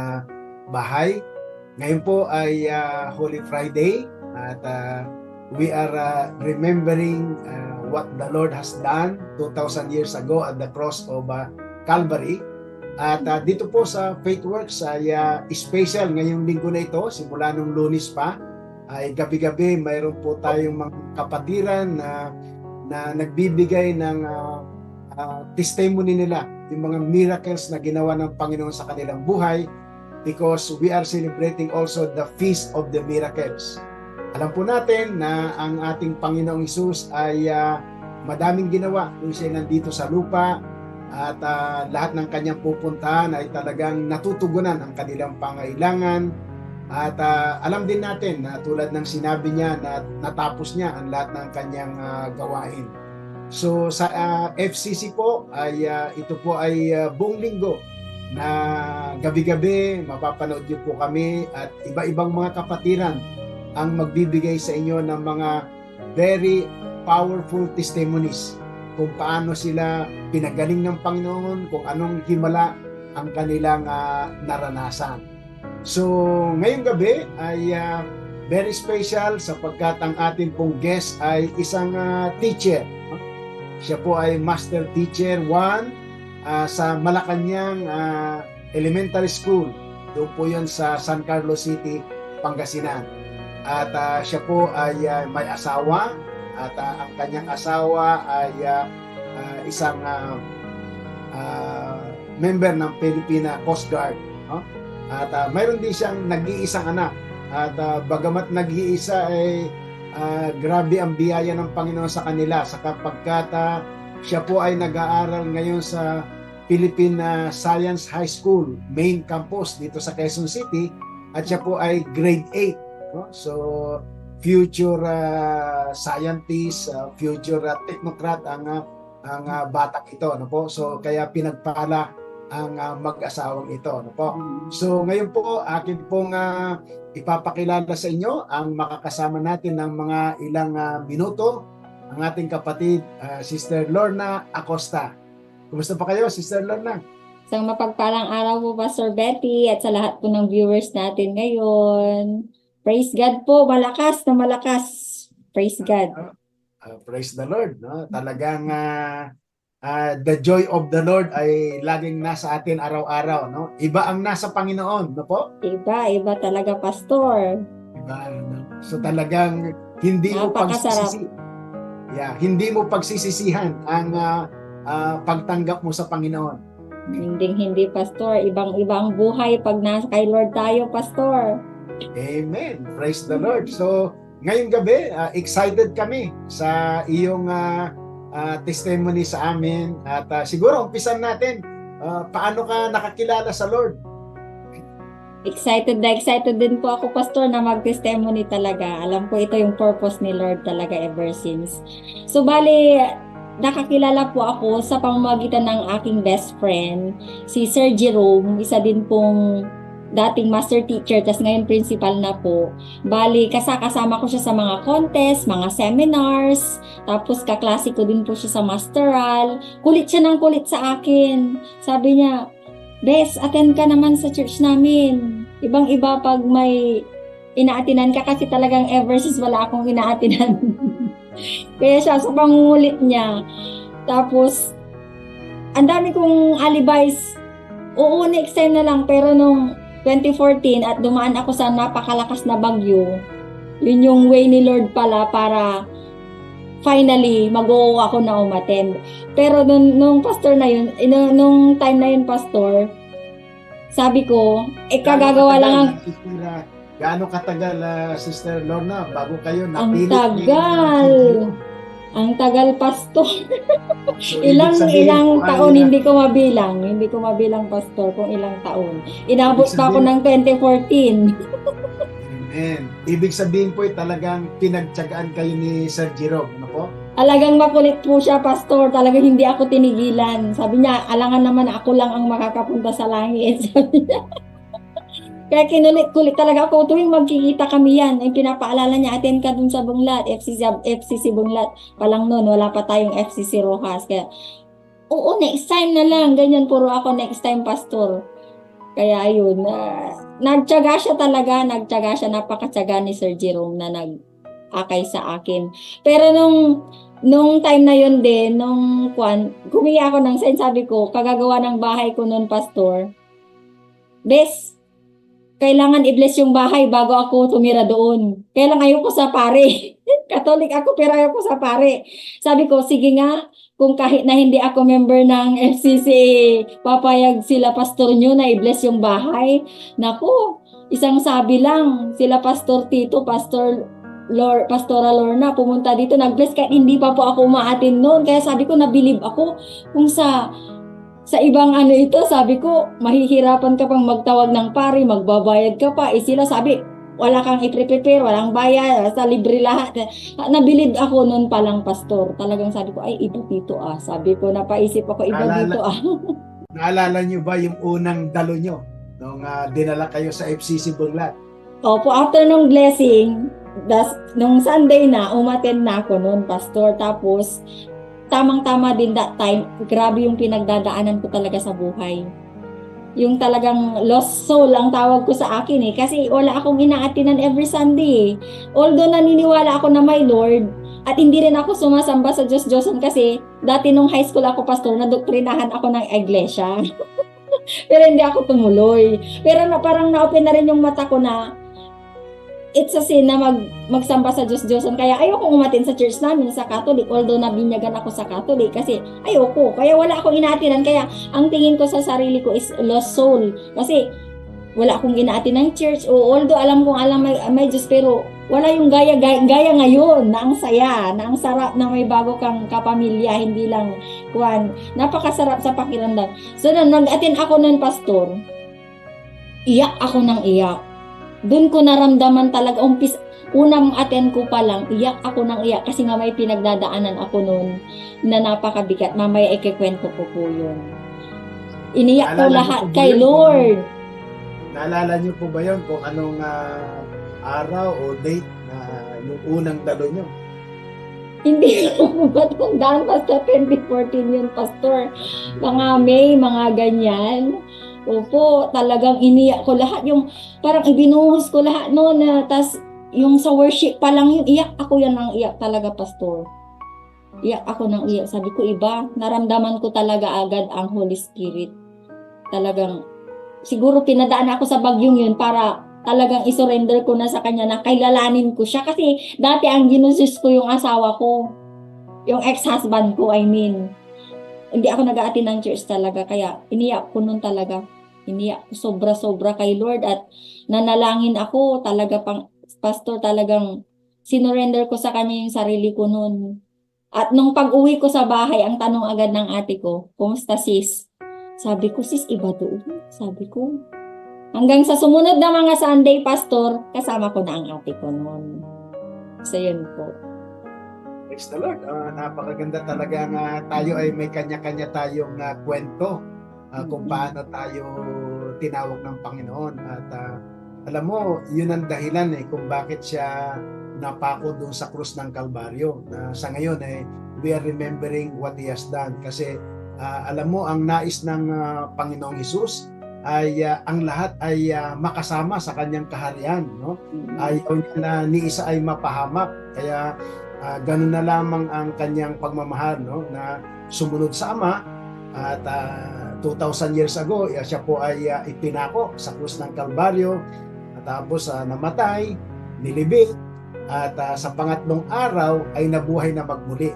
Speaker 1: bahay. Ngayon po ay Holy Friday at we are remembering what the Lord has done 2,000 years ago at the cross of Calvary. At dito po sa FaithWorks ay special ngayong linggo na ito, simula nung Lunes pa, ay gabi-gabi mayroon po tayong mga kapatiran na nagbibigay ng testimony nila, yung mga miracles na ginawa ng Panginoon sa kanilang buhay, because we are celebrating also the Feast of the Miracles. Alam po natin na ang ating Panginoong Hesus ay madaming ginawa nung siya nandito sa lupa, at lahat ng kanyang pupuntahan ay talagang natutugunan ang kanilang pangailangan. At alam din natin na tulad ng sinabi niya na natapos niya ang lahat ng kanyang gawain. So sa FCC po ay ito po ay buong linggo na gabi-gabi mapapanood niyo po kami, at iba-ibang mga kapatiran ang magbibigay sa inyo ng mga very powerful testimonies kung paano sila pinagaling ng Panginoon, kung anong himala ang kanilang naranasan. So ngayong gabi ay very special sapagkat ang ating pong guest ay isang teacher. Siya po ay Master Teacher 1 sa Malacanang Elementary School. Doon po yun sa San Carlos City, Pangasinan. At siya po ay may asawa, at ang kanyang asawa ay isang member ng Filipina Coast Guard. No? At mayroon din siyang nag-iisang anak. At bagamat nag-iisa ay grabe ang biyaya ng Panginoon sa kanila, sapagkat siya po ay nag-aaral ngayon sa Philippine Science High School main campus dito sa Quezon City, at siya po ay grade 8. No? So future scientist, future technocrat ang batang ito, no po. So kaya pinagpala ang mag-asawang ito, no po. So ngayon po akin pong ipapakilala sa inyo ang makakasama natin ng mga ilang minuto, ang ating kapatid Sister Lorna Acosta. Kumusta pa kayo, Sister Lorna?
Speaker 9: Isang mapagpalang araw po, Pastor Betty, at sa lahat po ng viewers natin ngayon. Praise God po, malakas na malakas. Praise God.
Speaker 1: Praise the Lord. No? Talagang the joy of the Lord ay laging nasa atin araw-araw. No? Iba ang nasa Panginoon. No po?
Speaker 9: Iba talaga, Pastor.
Speaker 1: Iba. No? So talagang hindi mo hindi mo pagsisisihan ang pagtanggap mo sa Panginoon.
Speaker 9: Hindi, Pastor. Ibang buhay pag nasa kay Lord tayo, Pastor.
Speaker 1: Amen. Praise the Lord. So, ngayong gabi, excited kami sa iyong testimony sa amin. At siguro, umpisan natin, paano ka nakakilala sa Lord?
Speaker 9: Excited din po ako, Pastor, na mag-testimony talaga. Alam ko ito yung purpose ni Lord talaga ever since. So, bali, nakakilala po ako sa pamamagitan ng aking best friend, si Sir Jerome, isa din pong dating master teacher, tas ngayon principal na po. Bali, kasama ko siya sa mga contest, mga seminars, tapos kaklase ko din po siya sa masteral. Kulit siya ng kulit sa akin. Sabi niya, Bes, attend ka naman sa church namin. Ibang-iba pag may inaatinan ka, kasi talagang ever since wala akong inaatinan. Kaya siya, sa pangulit niya. Tapos, ang dami kong alibis. Oo, next time na lang, pero nung 2014 at dumaan ako sa napakalakas na bagyo, yun yung way ni Lord pala para finally mag-oo ako na umattend. Pero nung pastor na yun, nung time na yun, Pastor, sabi ko, kagagawa lang ang...
Speaker 1: Gaano katagal, Sister Lorna, bago kayo
Speaker 9: Ang
Speaker 1: napilit?
Speaker 9: tagal! Ang tagal, Pastor.
Speaker 1: So,
Speaker 9: ilang
Speaker 1: po
Speaker 9: taon,
Speaker 1: ay,
Speaker 9: hindi ko mabilang, Pastor, kung ilang taon. Inabot pa ako ng 2014.
Speaker 1: Amen. Ibig sabihin po, talagang pinagtyagaan kayo ni Sir Jerome, ano po?
Speaker 9: Talagang makulit po siya, Pastor. Talagang hindi ako tinigilan. Sabi niya, alangan naman ako lang ang makakapunta sa langit. Sabi niya. Kaya kinulit-kulit talaga ako. Tuwing magkikita kami yan, ay pinapaalala niya, attend ka dun sa Bunglat, FCC Bunglat. Palang noon, wala pa tayong FCC Rojas. Kaya oo, next time na lang. Ganyan, puro ako next time, pastor. Kaya ayun, nagtiyaga siya talaga, napakatiyaga ni Sir Jerome na nag-akay sa akin. Pero nung time na yun din, gumiya ako ng sign, sabi ko, kagagawa ng bahay ko noon, pastor. Bes, kailangan i-bless yung bahay bago ako tumira doon. Kaya lang ayoko sa pare. Catholic ako pero ayoko sa pare. Sabi ko, sige nga, kung kahit na hindi ako member ng FCC, papayag sila pastor nyo na i-bless yung bahay. Naku, isang sabi lang, sila Pastor Tito, Pastora Lorna, pumunta dito, nag-bless kahit hindi pa po ako umaatin noon. Kaya sabi ko, nabilib ako kung sa ibang ito, sabi ko, mahihirapan ka pang magtawag ng pari, magbabayad ka pa. Sila sabi, wala kang i-prepare, walang bayad, sa libre lahat. Nabilib ako noon pa lang, pastor. Talagang sabi ko, ay, iba dito Sabi ko, napaisip ako, iba dito
Speaker 1: Naalala niyo ba yung unang dalo niyo nung dinala kayo sa FCC Bunglat?
Speaker 9: Opo, after nung blessing, nung Sunday na, umattend na ako noon, pastor. Tapos, tamang-tama din that time, grabe yung pinagdadaanan ko talaga sa buhay. Yung talagang lost soul ang tawag ko sa akin kasi wala akong inaatinan every Sunday Although naniniwala ako na may Lord, at hindi rin ako sumasamba sa Diyos-Diyosan kasi dati nung high school ako, pastor, nadoktrinahan ako ng iglesia. Pero hindi ako tumuloy. Pero parang na-open na rin yung mata ko na it's a sin na magsamba sa Diyos-Diyosan. Kaya ayoko umatin sa church namin sa Catholic, although nabinyagan ako sa Catholic kasi ayoko. Kaya wala akong inaatinan. Kaya ang tingin ko sa sarili ko is lost soul. Kasi wala akong inaatin ng church. Although alam may Diyos, pero wala yung gaya ngayon na ang saya, na ang sarap na may bago kang kapamilya, hindi lang napakasarap sa pakiramdam. So nag-attend ako ng pastor, iyak ako ng iyak. Doon ko naramdaman talaga, unang attend ko pa lang, iyak ako ng iyak kasi nga may pinagdadaanan ako noon na napakabigat. Mamaya ikikwento ko po yun. Iniyak ko lahat kay Lord.
Speaker 1: Naalala niyo po ba yun kung anong araw o date na yung unang dalo niyo?
Speaker 9: Hindi ko matandaan, basta 2014 yun, pastor. Mga May, mga ganyan. Opo, talagang iniyak ko lahat. Yung parang ibinuhos ko lahat noon. Tas yung sa worship pa lang yun, iyak ako yan ng iyak talaga, pastor. Iyak ako ng iyak. Sabi ko, iba. Naramdaman ko talaga agad ang Holy Spirit. Talagang, siguro pinadaan ako sa bagyong yun para talagang isurrender ko na sa kanya na kailalanin ko siya. Kasi dati ang ginusus ko yung asawa ko. Yung ex-husband ko, I mean. Hindi ako nag-aatin ng church talaga. Kaya iniyak ko nun talaga. Iniyak ko sobra-sobra kay Lord. At nanalangin ako talaga pastor, talagang sinurrender ko sa kanya yung sarili ko nun. At nung pag-uwi ko sa bahay, ang tanong agad ng ate ko, kumusta sis? Sabi ko, sis, iba doon. Sabi ko. Hanggang sa sumunod na mga Sunday, pastor, kasama ko na ang ate ko nun. So yun po.
Speaker 1: Praise the Lord. Napakaganda talaga nga tayo ay may kanya-kanya tayong kwento kung paano tayo tinawag ng Panginoon. At alam mo, yun ang dahilan kung bakit siya napako doon sa krus ng Kalbaryo. Sa ngayon we are remembering what He has done. Kasi alam mo, ang nais ng Panginoong Hesus ay ang lahat ay makasama sa kanyang kaharian. No? Ayaw niya na ni isa ay mapahamak. Kaya ganun na lamang ang kanyang pagmamahal, no? Na sumunod sa Ama at 2,000 years ago siya po ay ipinako sa krus ng Kalbaryo at tapos namatay, nilibing at sa pangatlong araw ay nabuhay na magmuli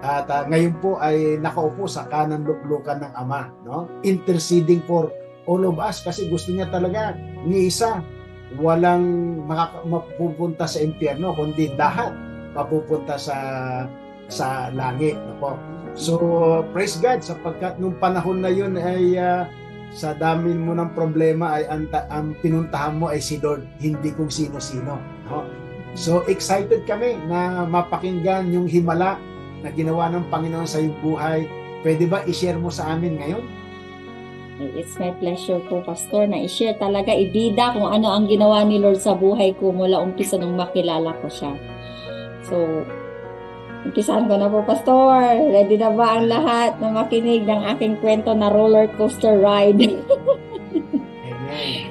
Speaker 1: at ngayon po ay nakaupo sa kanang luklukan ng Ama, no? Interceding for all of us kasi gusto niya talaga ni isa walang mapupunta sa impyerno kundi lahat mapupunta sa langit, no po. So praise God sapagkat nung panahon na yun ay sa dami mo ng problema ay ang pinuntahan mo ay si Lord, hindi kung sino-sino, no? So excited kami na mapakinggan yung himala na ginawa ng Panginoon sa iyong buhay. Pwede ba i-share mo sa amin ngayon?
Speaker 9: It's my pleasure po, pastor, na i-share talaga, ibida kung ano ang ginawa ni Lord sa buhay ko mula umpisa nung makilala ko siya. So, Umpisahan ko na po, Pastor. Ready na ba ang lahat na makinig ng aking kwento na roller coaster ride?
Speaker 1: Amen.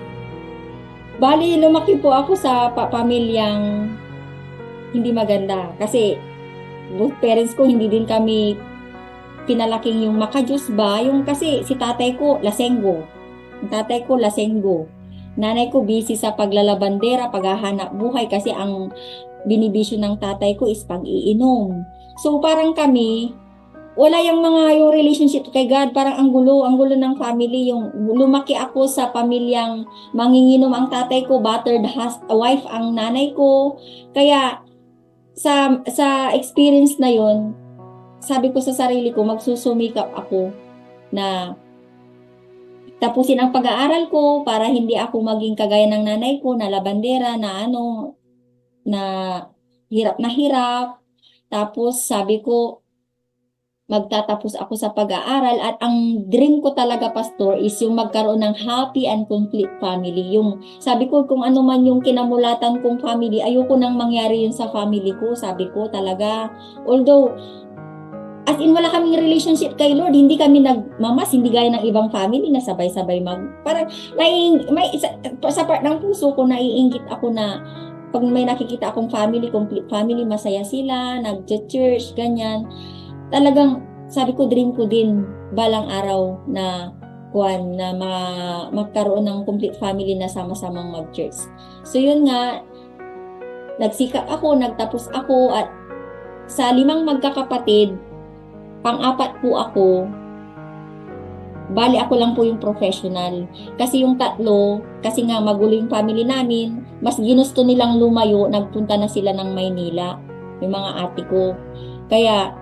Speaker 9: Bali, lumaki po ako sa pamilyang hindi maganda. Kasi both parents ko, hindi din kami pinalaking yung makajus ba. Yung kasi si tatay ko, lasenggo. Yung tatay ko, lasenggo. Nanay ko busy sa paglalabandera, paghahanap buhay kasi ang binibisyo ng tatay ko is pag-iinom. So parang kami, wala yung relationship kay God, parang ang gulo ng family. Yung lumaki ako sa pamilyang manginginom ang tatay ko, battered wife ang nanay ko. Kaya sa experience na yon, sabi ko sa sarili ko, magsusumikap ako na tapusin ang pag-aaral ko para hindi ako maging kagaya ng nanay ko na labandera na hirap. Tapos sabi ko, magtatapos ako sa pag-aaral at ang dream ko talaga, Pastor, is yung magkaroon ng happy and complete family. Yung sabi ko, kung ano man yung kinamulatan kong family, ayoko nang mangyari yun sa family ko. Sabi ko talaga, although as in wala kaming relationship kay Lord, hindi kami nagmamas, hindi gaya ng ibang family na sabay-sabay parang sa part ng puso ko naiinggit ako na pag may nakikita akong family, complete family, masaya sila, nag-church, ganyan. Talagang sabi ko, dream ko din balang araw na magkaroon ng complete family na sama-samang mag-church. So yun nga, nagsikap ako, nagtapos ako at sa 5 magkakapatid, pang-4 po ako, bali ako lang po yung professional. Kasi yung 3, kasi nga magulo yung family namin, mas ginusto nilang lumayo, nagpunta na sila ng Maynila, yung mga ate ko. Kaya,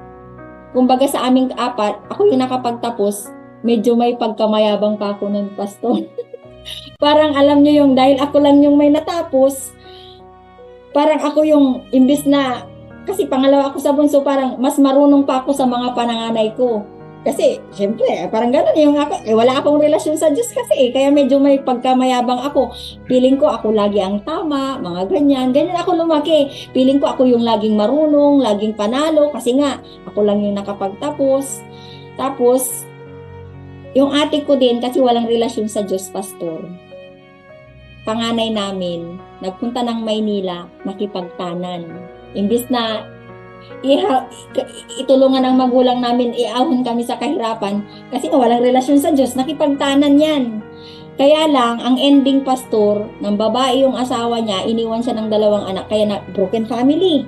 Speaker 9: kumbaga sa aming 4, ako yung nakapagtapos, medyo may pagkamayabang pa ako ng Pastor. Parang alam nyo yung, dahil ako lang yung may natapos, parang ako yung, imbis na, kasi pangalawa ako sa bunso, parang mas marunong pa ako sa mga pananganay ko. Kasi, syempre, parang gano'n yung ako, wala akong relasyon sa Diyos kasi kaya medyo may pagkamayabang ako. Feeling ko ako lagi ang tama, mga ganyan. Ganyan ako lumaki. Feeling ko ako yung laging marunong, laging panalo, kasi nga, ako lang yung nakapagtapos. Tapos, yung ate ko din, kasi walang relasyon sa Diyos, Pastor. Panganay namin, nagpunta ng Maynila, makipagtanan. Imbis na itulungan ng magulang namin, iahon kami sa kahirapan kasi walang relasyon sa Diyos, nakipagtanan yan. Kaya lang, ang ending, Pastor, ng babae yung asawa niya, iniwan siya ng 2 anak, kaya na broken family.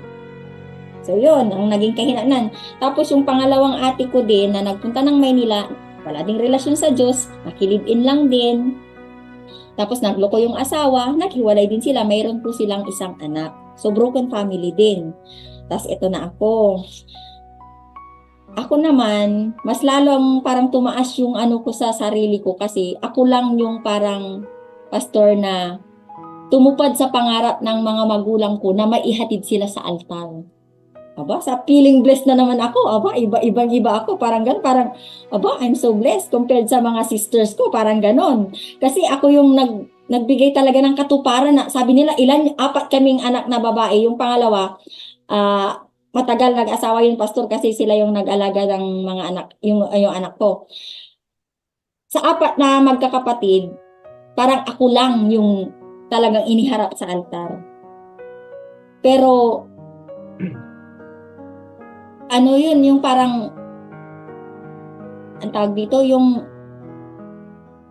Speaker 9: So yun, ang naging kahinaan. Tapos yung pangalawang ate ko din na nagpunta ng Maynila, wala ding relasyon sa Diyos, nakilib-in lang din. Tapos nagloko yung asawa, naghiwalay din sila, mayroon po silang 1 anak. So broken family din. Tapos ito na ako. Ako naman, mas lalong parang tumaas yung ano ko sa sarili ko kasi ako lang yung parang pastor na tumupad sa pangarap ng mga magulang ko na maihatid sila sa altar. Aba, sa feeling blessed na naman ako. Aba, ibang-iba ako. Parang ganun, parang, aba, I'm so blessed compared sa mga sisters ko. Parang ganon. Kasi ako yung nagbigay talaga ng katuparan na sabi nila, 4 kaming anak na babae. Yung pangalawa, matagal nag-asawa yung pastor kasi sila yung nag-alaga ng mga anak, yung anak ko. Sa 4 na magkakapatid, parang ako lang yung talagang iniharap sa altar. Pero, ano yun, yung parang, ang tawag dito,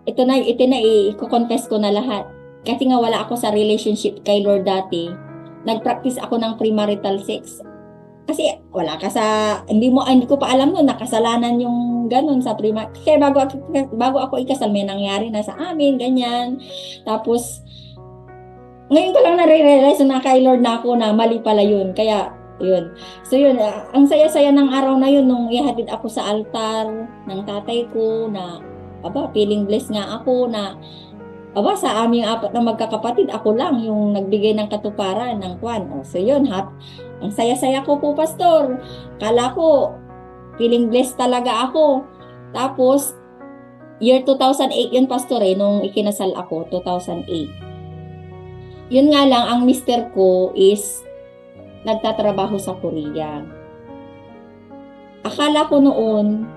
Speaker 9: ito na, i-confess ko na lahat. Kasi nga wala ako sa relationship kay Lord dati. Nag-practice ako ng premarital sex. Kasi wala ka hindi ko pa alam noon, nakasalanan yung ganun sa Kaya bago ako ikasal, may nangyari na sa amin, ganyan. Tapos, ngayon ko lang na-realize na kay Lord na ako na mali pala yun. Kaya, yun. So yun, ang saya-saya ng araw na yun nung ihatid ako sa altar ng tatay ko na, feeling blessed nga ako na, sa aming 4 na magkakapatid, ako lang yung nagbigay ng katuparan ng kwan. So yun, ang saya-saya ko po, Pastor. Kala ko, feeling blessed talaga ako. Tapos, year 2008 yun, Pastor, nung ikinasal ako, 2008. Yun nga lang, ang mister ko is nagtatrabaho sa Korea. akala ko noon,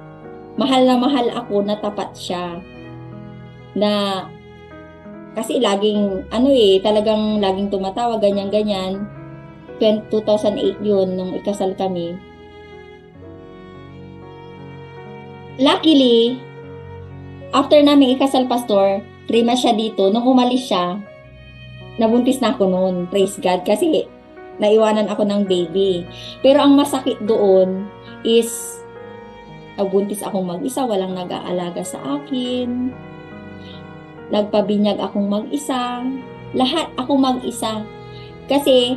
Speaker 9: mahal na mahal ako na tapat siya. Na, kasi laging, talagang laging tumatawa, ganyan-ganyan. 2008 yun, nung ikasal kami. Luckily, after namin ikasal, Pastor, 3 months siya dito. Nung umalis siya, nabuntis na ako noon. Praise God. Kasi naiwanan ako ng baby. Pero ang masakit doon is nabuntis akong mag-isa. Walang nag-aalaga sa akin. Nagpabinyag akong mag-isa. Lahat ako mag-isa. Kasi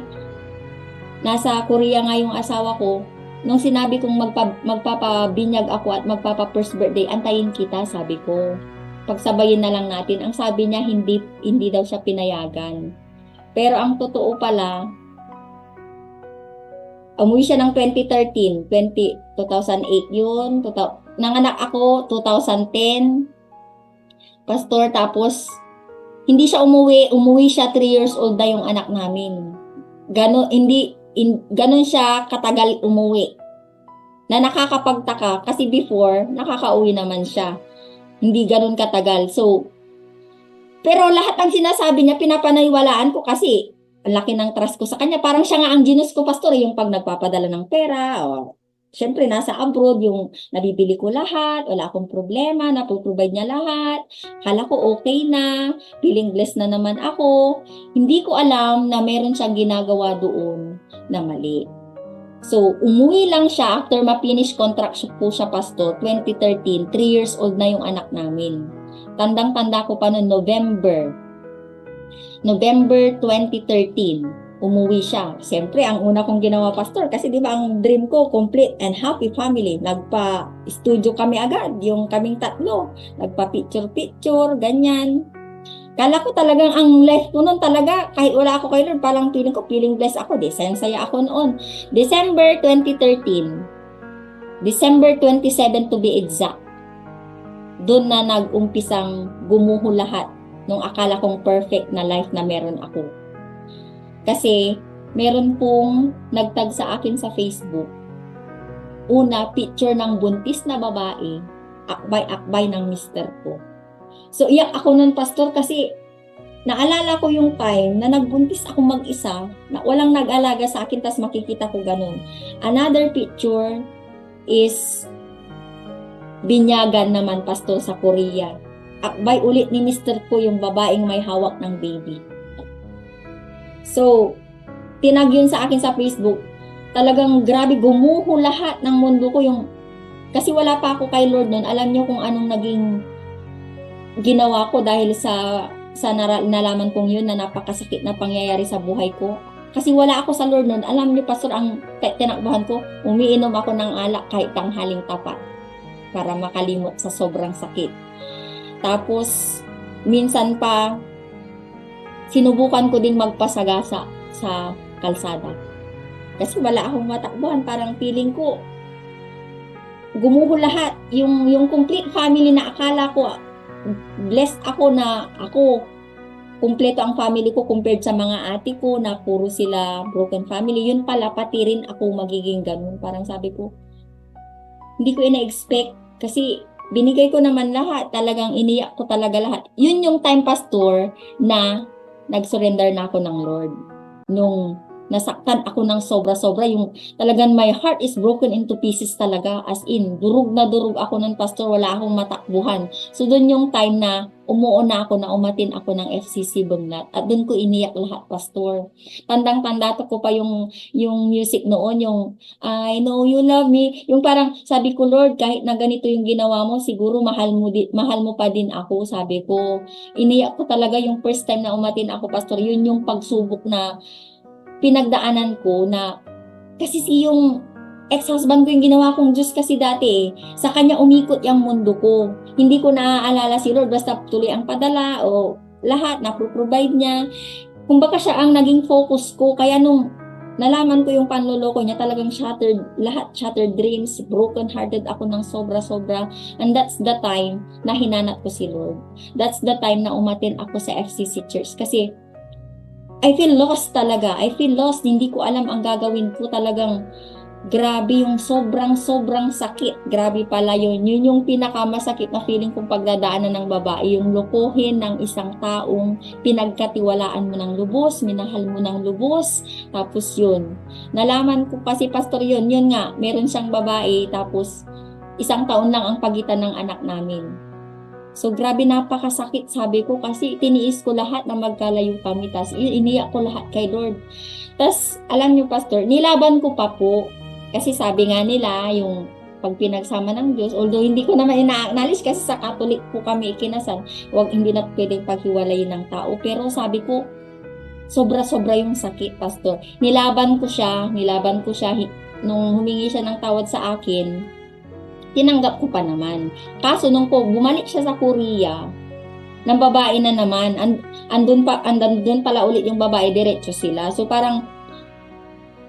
Speaker 9: nasa Korea nga yung asawa ko. Nung sinabi kong magpapabinyag ako at magpapa-first birthday, antayin kita, sabi ko. Pagsabayin na lang natin. Ang sabi niya, hindi daw siya pinayagan. Pero ang totoo pala, umuwi siya ng 2013. 2008 yun. Nanganak ako 2010. Pastor, tapos hindi siya umuwi. Umuwi siya 3 years old na yung anak namin. Ganon siya katagal umuwi. Na nakakapagtaka kasi before, nakakauwi naman siya. Hindi ganon katagal. So, pero lahat ng sinasabi niya, pinapanaywalaan ko kasi ang laki ng trust ko sa kanya. Parang siya nga ang genius ko, Pastor, yung pag nagpapadala ng pera. Siyempre, nasa abroad, yung nabibili ko lahat, wala akong problema, napoprovide niya lahat. Kala ko okay na, feeling blessed na naman ako. Hindi ko alam na meron siyang ginagawa doon na mali. So, umuwi lang siya after ma-finish contract po siya, Pastor, 2013. 3 years old na yung anak namin. Tandang-tanda ko pa noon, November 2013. Umuwi siya. Siyempre, ang una kong ginawa, Pastor, kasi di ba ang dream ko, complete and happy family. Nagpa-studio kami agad, yung kaming tatlo. Nagpa-picture-picture, ganyan. Kala ko talagang ang life ko noon talaga, kahit wala ako kay Lord, parang feeling blessed ako. Saya ako noon. December 2013, December 27 to be exact, doon na nag-umpisang gumuho lahat nung akala kong perfect na life na meron ako. Kasi meron pong nagtag sa akin sa Facebook. Una, picture ng buntis na babae, akbay-akbay ng mister ko. So, iyak ako nun, Pastor, kasi naalala ko yung time na nagbuntis ako mag-isa, na walang nag-alaga sa akin, tas makikita ko ganun. Another picture is binyagan naman, Pastor, sa Korea. Akbay ulit ni mister ko yung babaeng may hawak ng baby. So, tinag yun sa akin sa Facebook. Talagang grabe, gumuho lahat ng mundo ko. Kasi wala pa ako kay Lord nun. Alam niyo kung anong naging ginawa ko dahil sa nalaman kong yun na napakasakit na pangyayari sa buhay ko. Kasi wala ako sa Lord nun. Alam niyo, Pastor, ang tinakbuhan ko, umiinom ako ng alak kahit tanghaling tapat para makalimot sa sobrang sakit. Tapos, minsan pa, sinubukan ko ding magpasagasa sa kalsada. Kasi wala akong matakbuhan. Parang feeling ko, gumuho lahat. Yung complete family na akala ko, blessed ako na kumpleto ang family ko compared sa mga ate ko na puro sila broken family. Yun pala, pati rin ako magiging ganun. Parang sabi ko, hindi ko ina-expect kasi binigay ko naman lahat. Talagang iniyak ko talaga lahat. Yun yung time, Pastor, na nag-surrender na ako ng Lord. Nung nasaktan ako ng sobra-sobra, yung talagang my heart is broken into pieces talaga, as in, durug na durug ako nun, Pastor, wala akong matakbuhan. So, dun yung time na umuuna ako, na umatin ako ng FCC Bunlat, at dun ko iniyak lahat, Pastor. Tandang-tanda ko pa yung music noon, yung I know you love me, yung parang sabi ko, Lord, kahit na ganito yung ginawa mo, siguro mahal mo pa din ako, sabi ko. Iniyak ko talaga yung first time na umatin ako, Pastor, yun yung pagsubok na pinagdaanan ko, na kasi yung ex-husband ko yung ginawa kong Diyos kasi dati sa kanya umikot yung mundo ko. Hindi ko naaalala si Lord, basta tuloy ang padala o lahat na provide niya. Kumbaga siya ang naging focus ko, kaya nung nalaman ko yung panloloko niya, talagang shattered dreams, broken hearted ako ng sobra-sobra, and that's the time na hinanap ko si Lord. That's the time na umatin ako sa FCC Church kasi I feel lost talaga. I feel lost. Hindi ko alam ang gagawin ko. Talagang Grabe yung sobrang sakit. Grabe pala yun. Yun yung pinakamasakit na feeling kong pagdadaanan ng babae. Yung lokohin ng isang taong pinagkatiwalaan mo ng lubos, minahal mo ng lubos. Tapos yun. Nalaman ko kasi, pastor, yun nga, meron siyang babae. Tapos 1 taon lang ang pagitan ng anak namin. So grabe, napakasakit, sabi ko, kasi tiniis ko lahat na magkalayo kami. Tapos iniyak ko lahat kay Lord. Tapos alam niyo, pastor, nilaban ko pa po. Kasi sabi nga nila, yung pag pinagsama ng Diyos, although hindi ko naman ina-acknowledge kasi sa Catholic po kami ikinasal, hindi na pwedeng paghiwalayin ng tao. Pero sabi ko, sobra-sobra yung sakit, pastor. Nilaban ko siya, nung humingi siya ng tawad sa akin, tinanggap ko pa naman. Kaso nung bumalik siya sa Korea, ng babae na naman, andun pala ulit yung babae, diretso sila. So parang,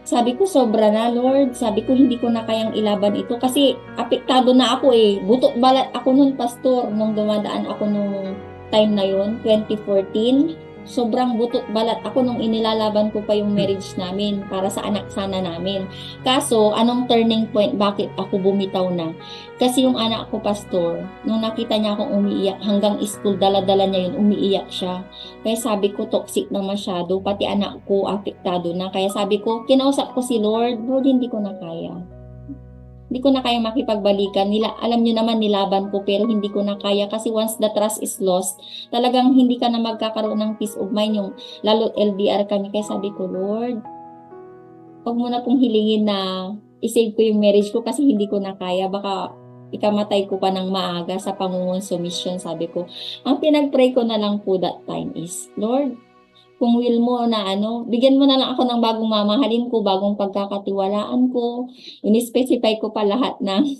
Speaker 9: sabi ko, sobra na, Lord. Sabi ko, hindi ko na kayang ilaban ito kasi apektado na ako eh. Butot balat ako nun, pastor, nung dumadaan ako nung time na yun, 2014. Sobrang butot balat ako nung inilalaban ko pa yung marriage namin para sa anak sana namin. Kaso, anong turning point? Bakit ako bumitaw na? Kasi yung anak ko, pastor, nung nakita niya akong umiiyak, hanggang school, dala-dala niya yun, umiiyak siya. Kaya sabi ko, toxic na masyado, pati anak ko, apektado na. Kaya sabi ko, kinausap ko si Lord, Lord, hindi ko na kaya. Hindi ko na kaya makipagbalikan. Alam niyo naman, nilaban ko, pero hindi ko na kaya kasi once the trust is lost, talagang hindi ka na magkakaroon ng peace of mind, yung lalo LDR kami. Kaya sabi ko, Lord, huwag mo na pong hilingin na isave ko yung marriage ko kasi hindi ko na kaya. Baka ikamatay ko pa ng maaga sa pangungonsumisyon, sabi ko. Ang pinag-pray ko na lang po that time is, Lord, kung will mo na bigyan mo na lang ako ng bagong mamahalin ko, bagong pagkakatiwalaan ko. In-specify ko pa lahat ng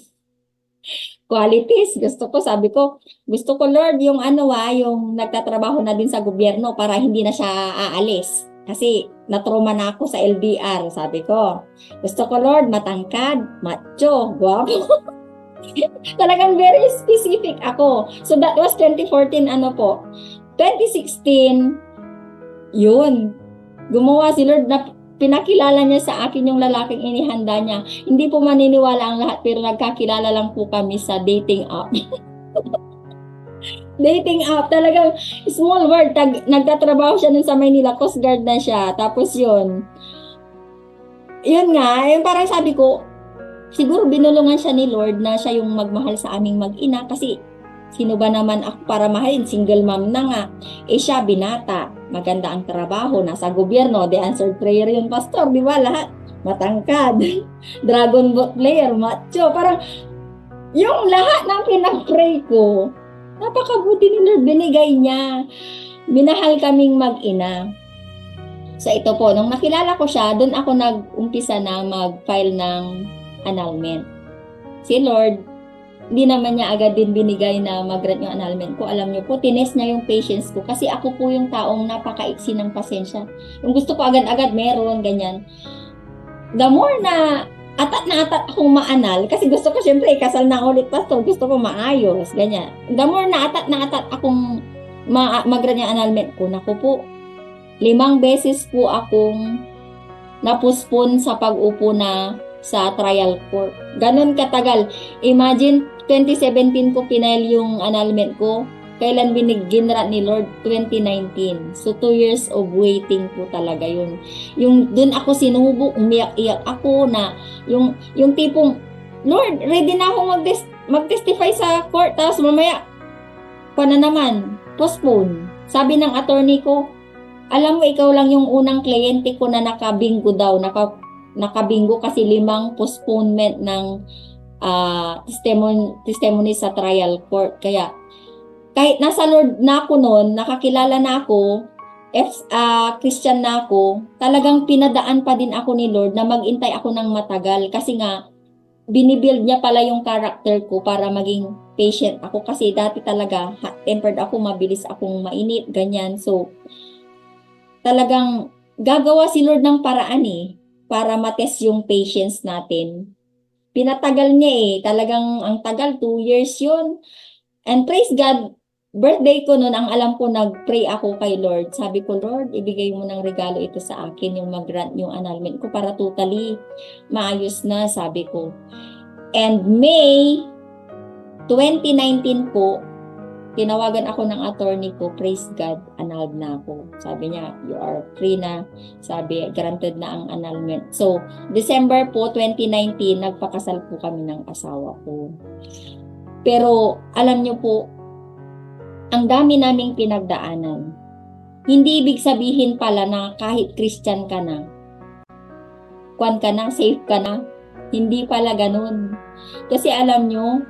Speaker 9: qualities. Sabi ko, gusto ko, Lord, yung yung nagtatrabaho na din sa gobyerno para hindi na siya aalis. Kasi natrauma na ako sa LDR, sabi ko. Gusto ko, Lord, matangkad, macho, guwapo. Talagang very specific ako. So that was 2014, 2016, yun. Gumawa si Lord na pinakilala niya sa akin yung lalaking inihanda niya. Hindi po maniniwala ang lahat, pero nagkakilala lang po kami sa dating app. Dating app, talagang small world. Nagtatrabaho siya nun sa Maynila, Coast Guard na siya. Tapos yun nga, parang sabi ko, siguro binulungan siya ni Lord na siya yung magmahal sa aming mag-ina kasi sino ba naman ako para mahalin? Single mom na nga. Siya, binata. Maganda ang trabaho. Nasa gobyerno. The answered prayer yun, pastor. Di ba? Lahat. Matangkad. Dragon boat player. Macho. Parang, yung lahat ng pinag-pray ko, napakabuti ni Lord. Binigay niya. Minahal kaming mag-ina. So, ito po. Nung nakilala ko siya, doon ako nag-umpisa na mag-file ng annulment. Si Lord, hindi naman niya agad din binigay na mag-grant yung annulment ko. Alam niyo po, tinest niya yung patience ko kasi ako po yung taong napakaiksi ng pasensya. Yung gusto ko agad-agad meron, ganyan. The more na atat akong maanal, kasi gusto ko syempre kasal na ulit, pastor, gusto ko maayos, ganyan. The more na atat akong mag-grant yung annulment ko, naku po, 5 beses po akong napuspon sa pag-upo na sa trial court. Ganon katagal. Imagine, 2017 ko pinail yung annulment ko. Kailan ginra ni Lord? 2019. So, 2 years of waiting po talaga yun. Yung dun ako sinubok, umiyak-iyak ako na yung tipong, Lord, ready na ako mag-testify sa court. Tapos mamaya, naman, postpone. Sabi ng attorney ko, alam mo, ikaw lang yung unang kliyente ko na nakabingo daw. Nakabingo kasi 5 postponement ng testimony sa trial court. Kaya, kahit nasa Lord na ako noon, nakakilala na ako, Christian na ako, talagang pinadaan pa din ako ni Lord na mag-intay ako ng matagal. Kasi nga, binibuild niya pala yung character ko para maging patient ako. Kasi dati talaga, hot-tempered ako, mabilis akong mainit, ganyan. So, talagang gagawa si Lord ng paraan para matest yung patience natin. Pinatagal niya talagang ang tagal, 2 years yun. And praise God, birthday ko noon, ang alam ko, nag-pray ako kay Lord. Sabi ko, Lord, ibigay mo ng regalo ito sa akin, yung mag-grant yung annulment ko para totally maayos na, sabi ko. And May 2019 po, tinawagan ako ng attorney ko, praise God, annulled na ako. Sabi niya, you are free na. Sabi, granted na ang annulment. So, December po, 2019, nagpakasal po kami ng asawa ko. Pero, alam niyo po, ang dami naming pinagdaanan. Hindi ibig sabihin pala na kahit Christian ka na, kwan ka na, safe ka na. Hindi pala ganun. Kasi alam nyo,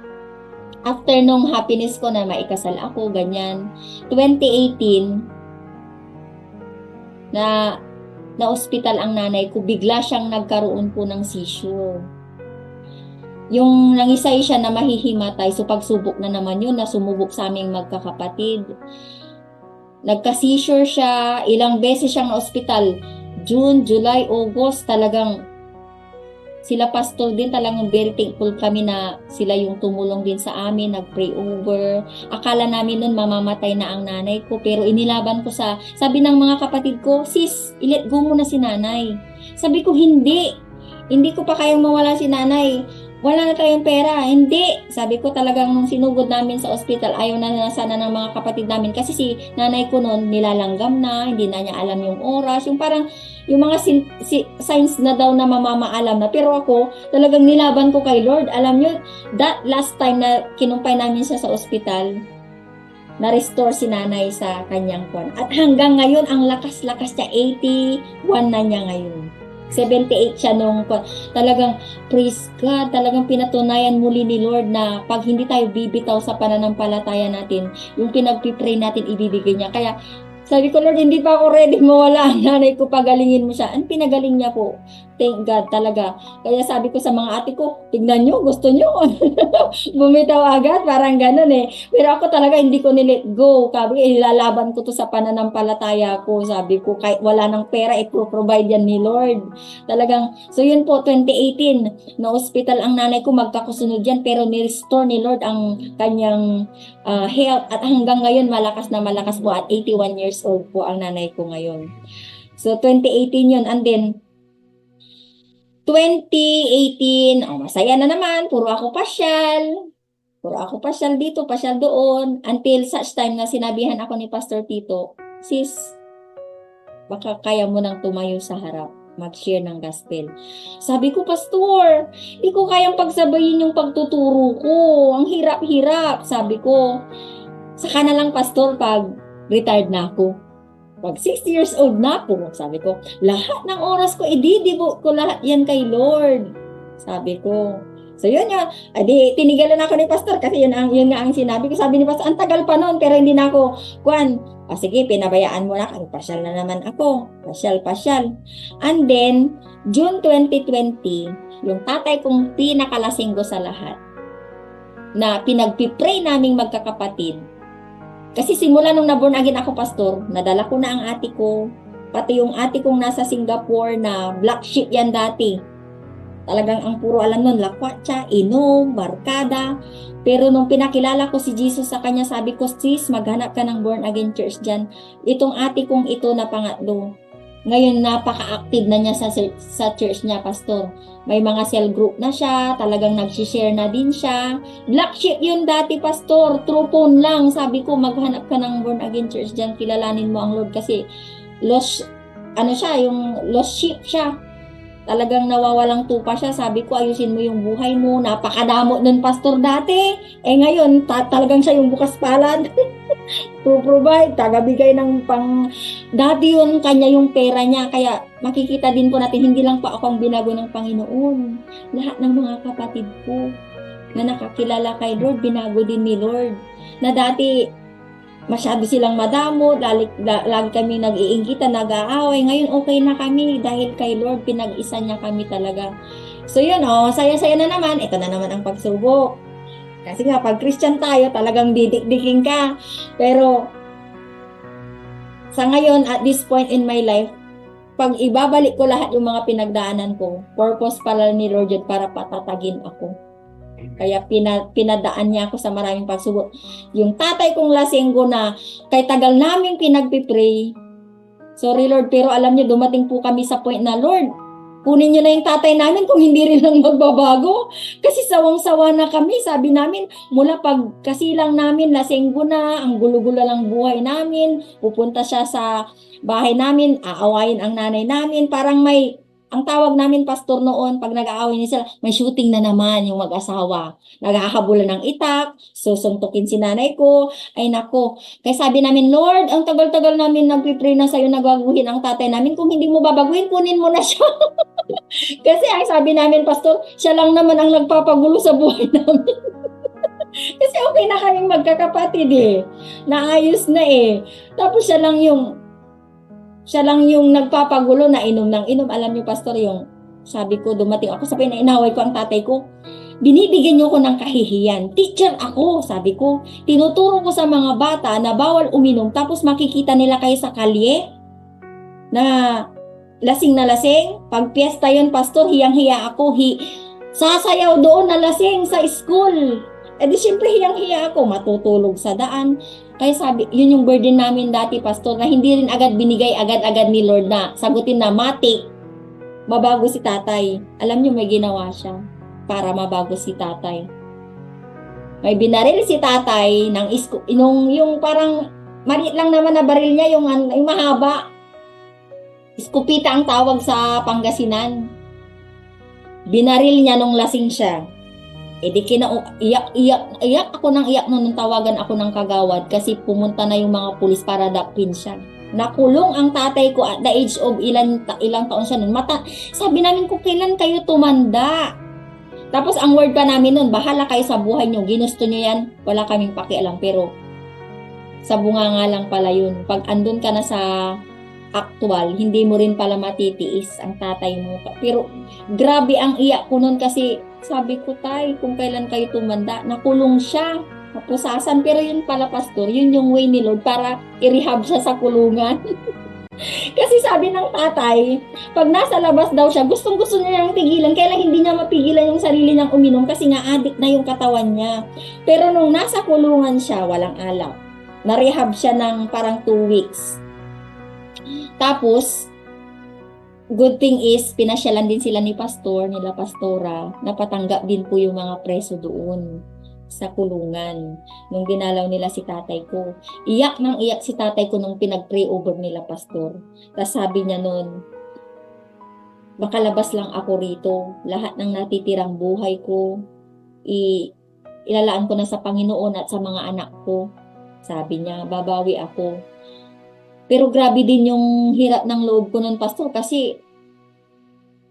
Speaker 9: after nung happiness ko na maikasal ako, ganyan, 2018, na ospital ang nanay ko, bigla siyang nagkaroon po ng seizure. Yung nangisay siya na mahihimatay, so pagsubok na naman yun, na sumubok sa aming magkakapatid. Nagka-seizure siya, ilang beses siyang na ospital, June, July, August, talagang sila pastor din, talagang very thankful kami na sila yung tumulong din sa amin, nag-pray over. Akala namin nun mamamatay na ang nanay ko, pero inilaban ko sabi ng mga kapatid ko, sis, i-let go mo na si nanay. Sabi ko, hindi ko pa kayang mawala si nanay. Wala na tayong pera. Hindi. Sabi ko talagang nung sinugod namin sa ospital, ayaw na sana ng mga kapatid namin. Kasi si nanay ko noon nilalanggam na, hindi na niya alam yung oras. Yung parang, yung mga signs na daw na mamamaalam na. Pero ako, talagang nilaban ko kay Lord. Alam nyo, that last time na kinumpay namin siya sa ospital, na-restore si nanay sa kanyang kwan. At hanggang ngayon, ang lakas-lakas niya, 81 na niya ngayon. 78 siya nung talagang praise God, talagang pinatunayan muli ni Lord na pag hindi tayo bibitaw sa pananampalataya natin, yung pinagpipray natin ibibigay niya. Kaya sabi ko, Lord, hindi pa ako ready mawala ang nanay ko, pagalingin mo siya. Ang pinagaling niya po. Thank God talaga. Kaya sabi ko sa mga ate ko, tignan nyo, gusto nyo. Bumitaw agad, parang ganun eh. Pero ako talaga hindi ko nilet go. Sabi, ilalaban ko to sa pananampalataya ko. Sabi ko, kahit wala ng pera, i-provide yan ni Lord. Talagang, so yun po, 2018, na hospital ang nanay ko, magkakusunod yan. Pero ni-restore ni Lord ang kanyang health. At hanggang ngayon, malakas na malakas po. At 81 years old po ang nanay ko ngayon. So, 2018 yun. And then, 2018, masaya na naman, puro ako pasyal dito, pasyal doon, until such time na sinabihan ako ni Pastor Tito, sis, baka kaya mo nang tumayo sa harap, mag-share ng gospel. Sabi ko, Pastor, di ko kayang pagsabayin yung pagtuturo ko, ang hirap-hirap, sabi ko. Saka na lang, Pastor, pag retired na ako. Pag 60 years old na po, sabi ko, lahat ng oras ko, ididibot ko lahat yan kay Lord. Sabi ko. So yun yun. Adi, tinigalan ako ni Pastor kasi yun nga ang sinabi ko. Sabi ni Pastor, ang tagal pa noon, pero hindi na ako, sige, pinabayaan mo na. Pasyal na naman ako. Pasyal. And then, June 2020, yung tatay kong pinakalasinggo sa lahat, na pinagpipray naming magkakapatid. Kasi simula nung na-born again ako, Pastor, nadala ko na ang ate ko, pati yung ate kong nasa Singapore na black sheep yan dati. Talagang ang puro alam nun, lakwatsa, inom, barkada. Pero nung pinakilala ko si Jesus sa kanya, sabi ko, sis, maghanap ka ng born again church dyan. Itong ate kong ito na pangatlo. Ngayon, napaka-active na niya sa church niya, Pastor. May mga cell group na siya, talagang nag-share na din siya. Black sheep yun dati, Pastor. True phone lang. Sabi ko, maghanap ka ng born again church dyan. Kilalanin mo ang Lord kasi lost sheep siya. Talagang nawawalang tupa siya. Sabi ko, ayusin mo yung buhay mo. Napakadamo nun, Pastor, dati. Ngayon, talagang siya yung bukas palad. To provide, tagabigay ng dati yun, kanya yung pera niya. Kaya makikita din po natin, hindi lang pa ako ang binago ng Panginoon. Lahat ng mga kapatid ko na nakakilala kay Lord, binago din ni Lord. Na dati, masyado silang madamo, lagi kami nag-iinggitan, nag-aaway. Ngayon, okay na kami dahil kay Lord, pinag-isa niya kami talaga. So yun, saya-saya na naman. Ito na naman ang pagsubok. Kasi nga, pag Christian tayo, talagang didik-diking ka. Pero, sa ngayon, at this point in my life, pag ibabalik ko lahat yung mga pinagdaanan ko, purpose pala ni Lord yun para patatagin ako. Kaya pinadaan niya ako sa maraming pagsubok. Yung tatay kong lasenggo na kay tagal namin pinagpipray. Sorry Lord, pero alam niyo, dumating po kami sa point na, Lord, kunin niyo na yung tatay namin kung hindi rin lang magbabago. Kasi sawang-sawa na kami. Sabi namin, mula pagkasilang namin, lasenggo na, ang gulo-gulo lang buhay namin. Pupunta siya sa bahay namin, aawayin ang nanay namin. Parang ang tawag namin pastor noon, pag nag-aaway niya sila, may shooting na naman yung mag-asawa. Naghahabulan ng itak, susuntukin si nanay ko. Ay nako, kaya sabi namin, Lord, ang tagal-tagal namin nagpipray na sa'yo, nagwaguhin ang tatay namin. Kung hindi mo babaguhin, kunin mo na siya. Kasi ang sabi namin, pastor, siya lang naman ang nagpapagulo sa buhay namin. Kasi okay na kaming magkakapatid eh. Naayos na eh. Tapos siya lang yung nagpapagulo na inom ng inom. Alam niyo, pastor, yung sabi ko, dumating ako sa pinainaway ko ang tatay ko. Binibigyan niyo ko ng kahihiyan. Teacher ako, sabi ko. Tinuturo ko sa mga bata na bawal uminom. Tapos makikita nila kayo sa kalye na lasing na lasing. Pag piyesta yun, pastor, hiyang-hiya ako. Sasayaw doon na lasing sa school. Eh di syempre hiyang-hiya ako. Matutulog sa daan. Kaya sabi, yun yung burden namin dati, pastor, na hindi rin agad binigay agad-agad ni Lord na sagutin na matik, mabago si tatay. Alam niyo, may ginawa siya para mabago si tatay. May binaril si tatay ng yung parang maliit lang naman na baril niya, yung mahaba. Iskupita ang tawag sa Pangasinan. Binaril niya nung lasing siya. Eh di iyak ako ng iyak nung tawagan ako ng kagawad kasi pumunta na yung mga pulis para dakpin siya. Nakulong ang tatay ko at the age of ilang taon siya nun. Sabi namin, kung kailan kayo tumanda? Tapos ang word pa namin nun, bahala kayo sa buhay nyo. Ginusto nyo yan, wala kaming pakialam. Pero sa bunganga lang pala yun. Pag andun ka na sa actual, hindi mo rin pala matitiis ang tatay mo. Pero grabe ang iyak ko nun kasi sabi ko, tay, kung kailan kayo tumanda, nakulong siya, napusasan. Pero yun pala, pastor, yun yung way ni Lord para i-rehab siya sa kulungan. Kasi sabi ng tatay, pag nasa labas daw siya, gustong-gusto niya yung tigilan, kaya lang hindi niya mapigilan yung sarili niyang uminom kasi nga addict na yung katawan niya. Pero nung nasa kulungan siya, walang alak. Na-rehab siya ng parang 2 weeks. Tapos, good thing is, pinasyalan din sila nila pastora, napatanggap din po yung mga preso doon sa kulungan. Nung dinalaw nila si tatay ko, iyak nang iyak si tatay ko nung pinag-pray over nila pastor. Tapos sabi niya noon, makalabas lang ako rito, lahat ng natitirang buhay ko, ilalaan ko na sa Panginoon at sa mga anak ko. Sabi niya, babawi ako. Pero grabe din yung hirap ng loob ko nun, pastor, kasi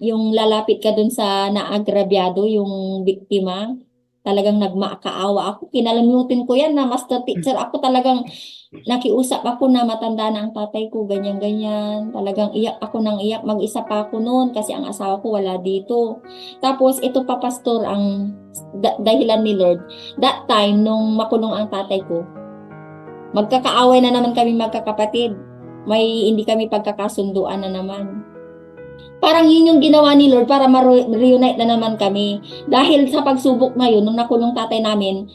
Speaker 9: yung lalapit ka dun sa naagrabyado, yung biktima, talagang nagmakaawa ako. Kinalamutin ko yan na master teacher. Ako talagang nakiusap ako na matanda na ang tatay ko, ganyan-ganyan. Talagang iyak ako ng iyak. Mag-isa pa ako noon kasi ang asawa ko wala dito. Tapos ito pa, pastor, ang dahilan ni Lord. That time, nung makulong ang tatay ko, magkakaaway na naman kami magkakapatid. May hindi kami pagkakasunduan na naman. Parang yun yung ginawa ni Lord para ma-reunite na naman kami. Dahil sa pagsubok na yun, nung nakulong tatay namin,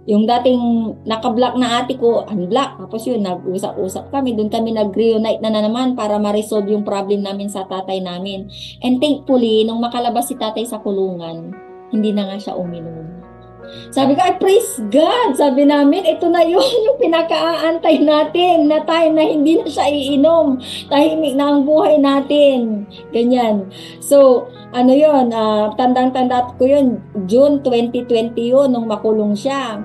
Speaker 9: yung dating naka-block na ate ko, unblock. Tapos yun, nag-usap-usap kami. Doon kami nag-reunite na naman para ma-resolve yung problem namin sa tatay namin. And thankfully, nung makalabas si tatay sa kulungan, hindi na nga siya uminom. Sabi ko, ay praise God! Sabi namin, ito na yun yung pinaka-aantay natin na time na hindi na siya iinom. Tahimik na ang buhay natin. Ganyan. So, ano yun, tandang-tanda ko yun, June 2020 yun, nung makulong siya.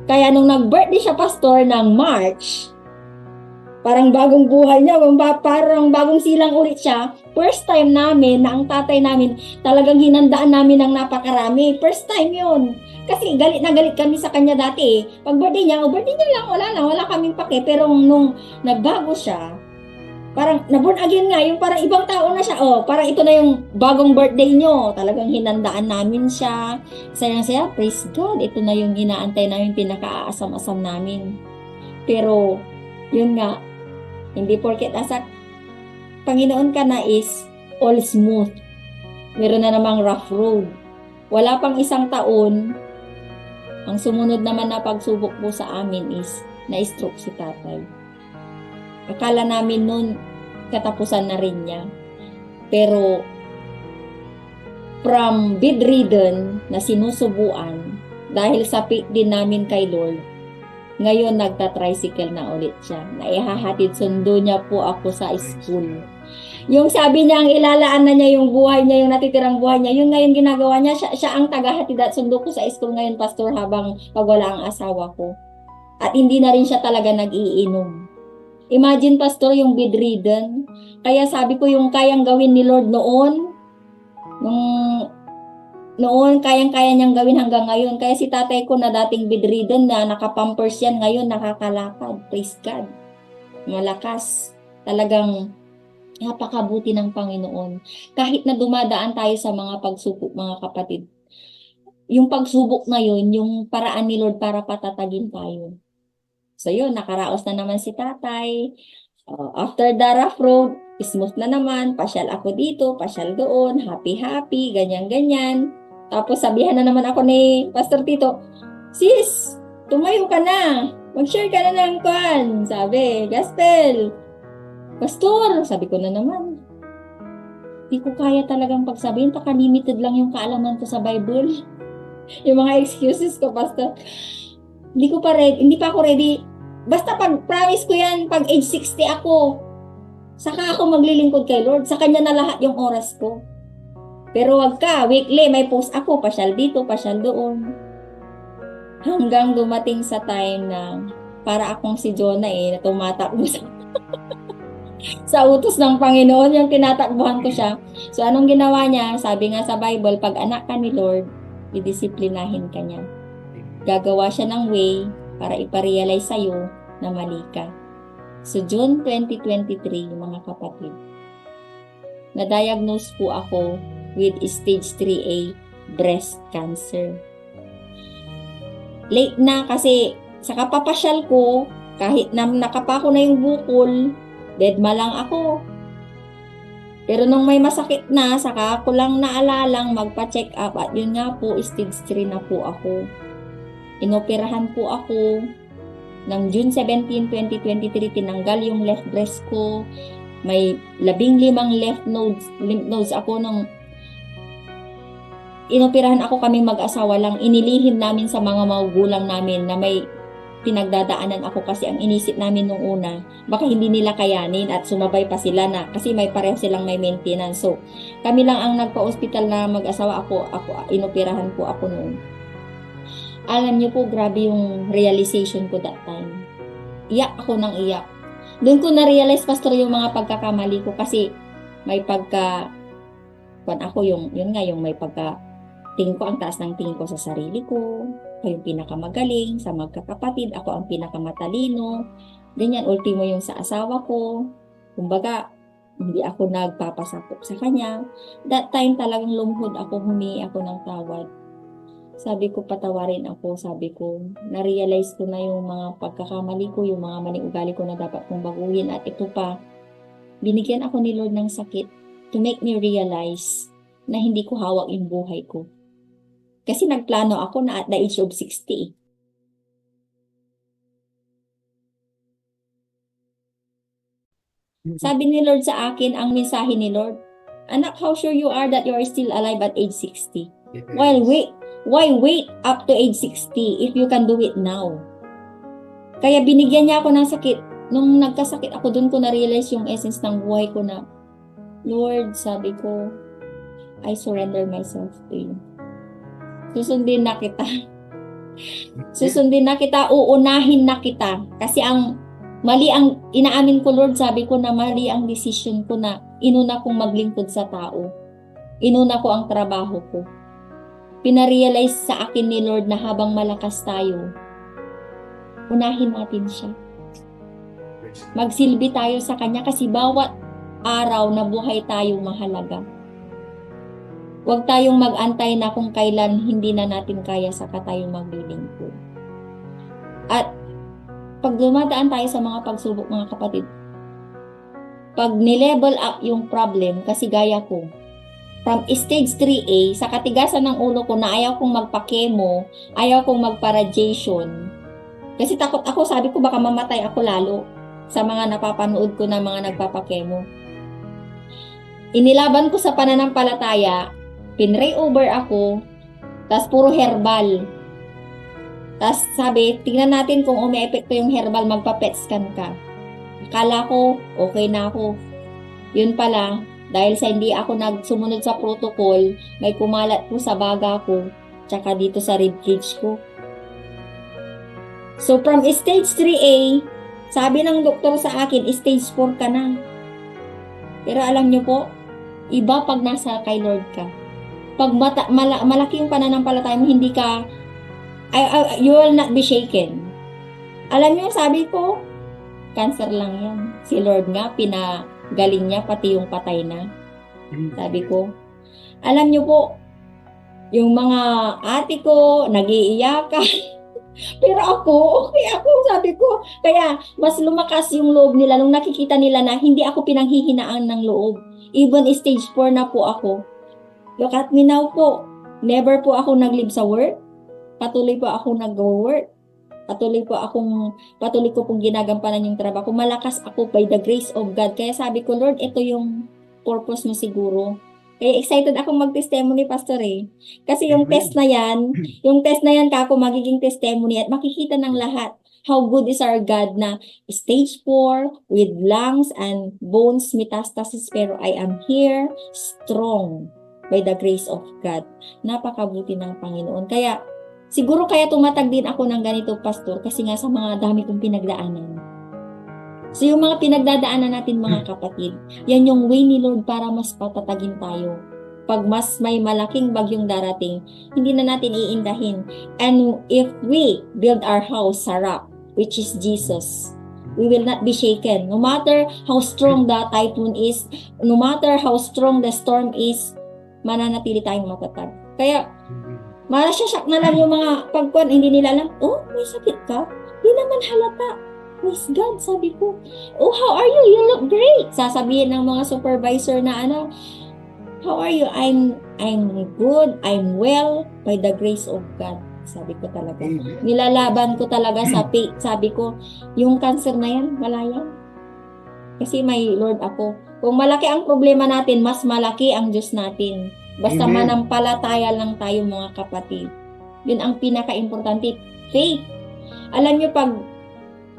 Speaker 9: Kaya nung nag-birthday siya, pastor, ng March, parang bagong buhay niya, parang bagong silang ulit siya. First time namin na ang tatay namin, talagang hinandaan namin ng napakarami. First time yun. Kasi galit na galit kami sa kanya dati. Pag birthday niya lang, wala kaming pake. Pero nung nagbago siya, parang na-born again nga, yung parang ibang tao na siya. Oh, parang ito na yung bagong birthday nyo. Talagang hinandaan namin siya. Sayang-saya, praise God. Ito na yung inaantay namin, pinaka-aasam-asam namin. Pero, yun nga, hindi porket asa Panginoon ka na is all smooth. Meron na namang rough road. Wala pang 1 taon, Ang sumunod naman na pagsubok po sa amin is na-stroke si tatay. Akala namin noon katapusan na rin niya. Pero from bedridden na sinusubuan, dahil sa faith din namin kay Lord, ngayon nagta-tricycle na ulit siya. Naihahatid sundo niya po ako sa school. Yung sabi niya, ang ilalaan na niya yung buhay niya, yung natitirang buhay niya, yun ngayon ginagawa niya. Siya ang tagahatid at sundo ko sa school ngayon, Pastor, habang pag wala ang asawa ko. At hindi na rin siya talaga nag-iinom. Imagine, Pastor, yung bedridden. Kaya sabi ko, yung kayang gawin ni Lord noon, kayang-kaya niyang gawin hanggang ngayon. Kaya si tatay ko na dating bedridden na nakapampers yan, ngayon nakakalakad. Praise God. Malakas. Talagang napakabuti ng Panginoon. Kahit na dumadaan tayo sa mga pagsubok, mga kapatid, yung pagsubok na yun, yung paraan ni Lord para patatagin tayo. So yun, nakaraos na naman si tatay. After the rough road, smooth na naman, pasyal ako dito, pasyal doon, happy-happy, ganyan-ganyan. Tapos sabihan na naman ako ni Pastor Tito, sis, tumayo ka na, mag-share ka na ng kwan. Sabi, gospel. Pastor, sabi ko na naman, di ko kaya talagang pagsabihin, limited lang yung kaalaman ko sa Bible. Yung mga excuses ko, Pastor. Hindi pa ako ready. Basta pag promise ko yan, pag age 60 ako, saka ako maglilingkod kay Lord. Sa Kanya na lahat yung oras ko. Pero wag ka, weekly, may post ako, pasyal dito, pasyal doon. Hanggang dumating sa time na para akong si Jonah na tumatakbo sa utos ng Panginoon, yung tinatakbuhan ko siya. So anong ginawa niya? Sabi nga sa Bible, pag anak ka ni Lord, didisiplinahin ka niya. Gagawa siya ng way para iparealize sa'yo na mali ka. So June 2023, mga kapatid, na-diagnose po ako with stage 3A breast cancer. Late na kasi sa kapapasyal ko, kahit na nakapako na yung bukol, deadma lang ako. Pero nung may masakit na, saka ko lang naalalang magpa-check up at yun nga po, stage 3 na po ako. Inoperahan po ako ng June 17, 2023, tinanggal yung left breast ko. May 15 lymph nodes ako nung inoperahan ako, kami mag-asawa lang. Inilihim namin sa mga magulang namin na may pinagdadaanan ako kasi ang inisip namin nung una, baka hindi nila kayanin at sumabay pa sila na kasi may pareho silang may maintenance. So, kami lang ang nagpa-hospital na mag-asawa ako inoperahan po ako noon. Alam niyo po, grabe yung realization ko that time. Iyak ako ng iyak. Doon ko na-realize, Pastor, yung mga pagkakamali ko kasi may may tingin ko, ang taas ng tingin ko sa sarili ko. Ako yung pinakamagaling sa magkakapatid. Ako ang pinakamatalino. Ganyan, ultimo yung sa asawa ko. Kumbaga, hindi ako nagpapasakop sa kanya. That time talagang lumuhod ako, humingi ako ng tawad. Sabi ko, patawarin ako. Sabi ko, na-realize ko na yung mga pagkakamali ko, yung mga maling ugali ko na dapat kong baguhin. At ito pa, binigyan ako ni Lord ng sakit to make me realize na hindi ko hawak yung buhay ko. Kasi nagplano ako na at the age of 60. Sabi ni Lord sa akin, ang mensahe ni Lord, anak, how sure you are that you are still alive at age 60? Why wait up to age 60 if you can do it now? Kaya binigyan niya ako ng sakit. Nung nagkasakit ako, doon ko na-realize yung essence ng buhay ko na, Lord, sabi ko, I surrender myself to you. Susundin na kita. Uunahin na kita. Kasi mali ang inaamin ko, Lord, sabi ko na mali ang decision ko na inuna kong maglingkod sa tao. Inuna ko ang trabaho ko. Pinarealize sa akin ni Lord na habang malakas tayo, unahin natin siya. Magsilbi tayo sa Kanya kasi bawat araw na buhay tayo mahalaga. Huwag tayong mag-antay na kung kailan hindi na natin kaya saka tayong maglilingkod. At pag dumadaan tayo sa mga pagsubok, mga kapatid, pag ni-level up yung problem, kasi gaya ko, from stage 3A, sa katigasan ng ulo ko na ayaw kong magpa-chemo, ayaw kong magpa-radiation. Kasi takot ako, sabi ko baka mamatay ako lalo sa mga napapanood ko na mga nagpapa-chemo. Inilaban ko sa pananampalataya, pinray over ako, tas puro herbal. Tas sabi, tingnan natin kung umi-epekto yung herbal, magpa-PET scan ka. Akala ko, okay na ako. Yun pala, dahil sa hindi ako nagsumunod sa protocol, may kumalat po sa baga ko, tsaka dito sa ribcage ko. So from stage 3A, sabi ng doktor sa akin, stage 4 ka na. Pero alam nyo po, iba pag nasa kay Lord ka. Pag malaki yung pananampalataya mo, hindi ka, you will not be shaken. Alam nyo, sabi ko, cancer lang yan. Si Lord nga, pinagaling niya, pati yung patay na. Sabi ko, alam nyo po, yung mga ate ko, nag-iiyakan. Pero ako, okay ako, sabi ko. Kaya, mas lumakas yung loob nila nung nakikita nila na hindi ako pinanghihinaan ng loob. Even stage 4 na po ako. Look at me now po. Never po ako nag-leave sa work. Patuloy po ako nag-work. Patuloy ko pong ginagampanan yung trabaho. Malakas ako by the grace of God. Kaya sabi ko, Lord, ito yung purpose mo siguro. Kaya excited akong mag-testimony, Pastor eh. Kasi yung test na yan kako magiging testimony at makikita ng lahat how good is our God na stage 4 with lungs and bones metastasis pero I am here strong by the grace of God. Napakabuti ng Panginoon. Kaya siguro kaya tumatag din ako ng ganito, Pastor, kasi nga sa mga dami kong pinagdaanan. So yung mga pinagdadaanan natin mga kapatid, yan yung way ni Lord para mas patatagin tayo. Pag mas may malaking bagyong darating, hindi na natin iindahin. And if we build our house sa rock, which is Jesus, we will not be shaken. No matter how strong the typhoon is, no matter how strong the storm is, mananatili tayong matatag. Kaya, marasyasak na lang yung mga pagkuhan, hindi nila alam, oh, may sakit ka? Hindi naman halata. Praise God, sabi ko. Oh, how are you? You look great. Sasabihin ng mga supervisor na how are you? I'm good. I'm well by the grace of God. Sabi ko talaga. Nilalaban ko talaga sa faith. Sabi ko, yung cancer na yan, wala yan. Kasi may Lord ako. Kung malaki ang problema natin, mas malaki ang Diyos natin. Basta manampalataya lang tayo mga kapatid. Yun ang pinaka-importante. Faith. Alam nyo, pag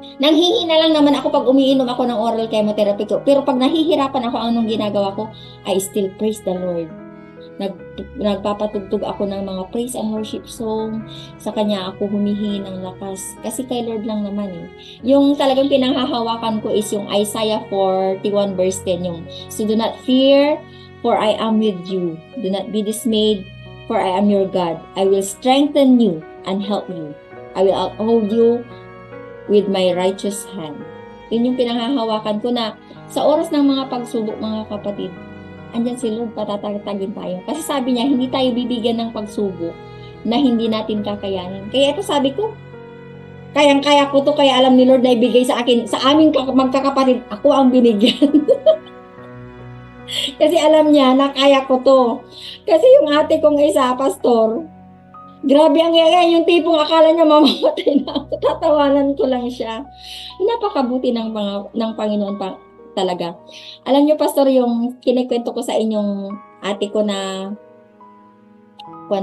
Speaker 9: nanghihina lang naman ako pag umiinom ako ng oral chemotherapy ko. Pero pag nahihirapan ako, anong ginagawa ko? I still praise the Lord. Nagpapatugtog ako ng mga praise and worship song. Sa Kanya ako humihingi ng lakas. Kasi kay Lord lang naman eh. Yung talagang pinanghahawakan ko is yung Isaiah 41 verse 10. Yung, so do not fear, for I am with you. Do not be dismayed, for I am your God. I will strengthen you and help you. I will uphold you with my righteous hand. Yun yung pinanghahawakan ko na sa oras ng mga pagsubok, mga kapatid, andyan si Lord, patatagin tayo. Kasi sabi niya, hindi tayo bibigyan ng pagsubok na hindi natin kakayanin. Kaya ito sabi ko, kayang-kaya ko to, kaya alam ni Lord na ibigay sa akin, sa aming magkakapatid, ako ang binigyan. Kasi alam niya na kaya ko to. Kasi yung ate kong isa, pastor, grabe ang yaya, yung tipong akala niya mamamatay na ako. Tatawanan ko lang siya. Napakabuti ng Panginoon talaga. Alam niyo, pastor, yung kinikwento ko sa inyong ate ko na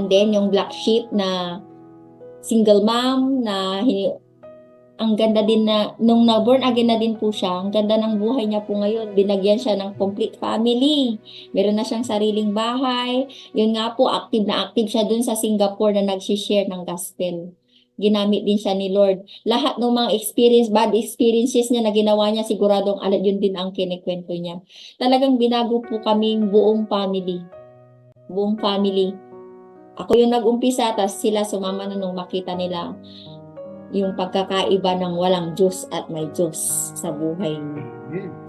Speaker 9: yung black sheep na single mom na ang ganda din na nung na-born again na din po siya, ang ganda ng buhay niya po ngayon. Binagyan siya ng complete family. Meron na siyang sariling bahay. Yun nga po, active na active siya dun sa Singapore na nag-share ng gospel. Ginamit din siya ni Lord. Lahat ng mga bad experiences niya na ginawa niya, siguradong yun din ang kinikwento niya. Talagang binago po kaming buong family. Buong family. Ako yung nag-umpisa, tas sila sumama na nung makita nila yung pagkakaiba ng walang Diyos at may Diyos sa buhay niya.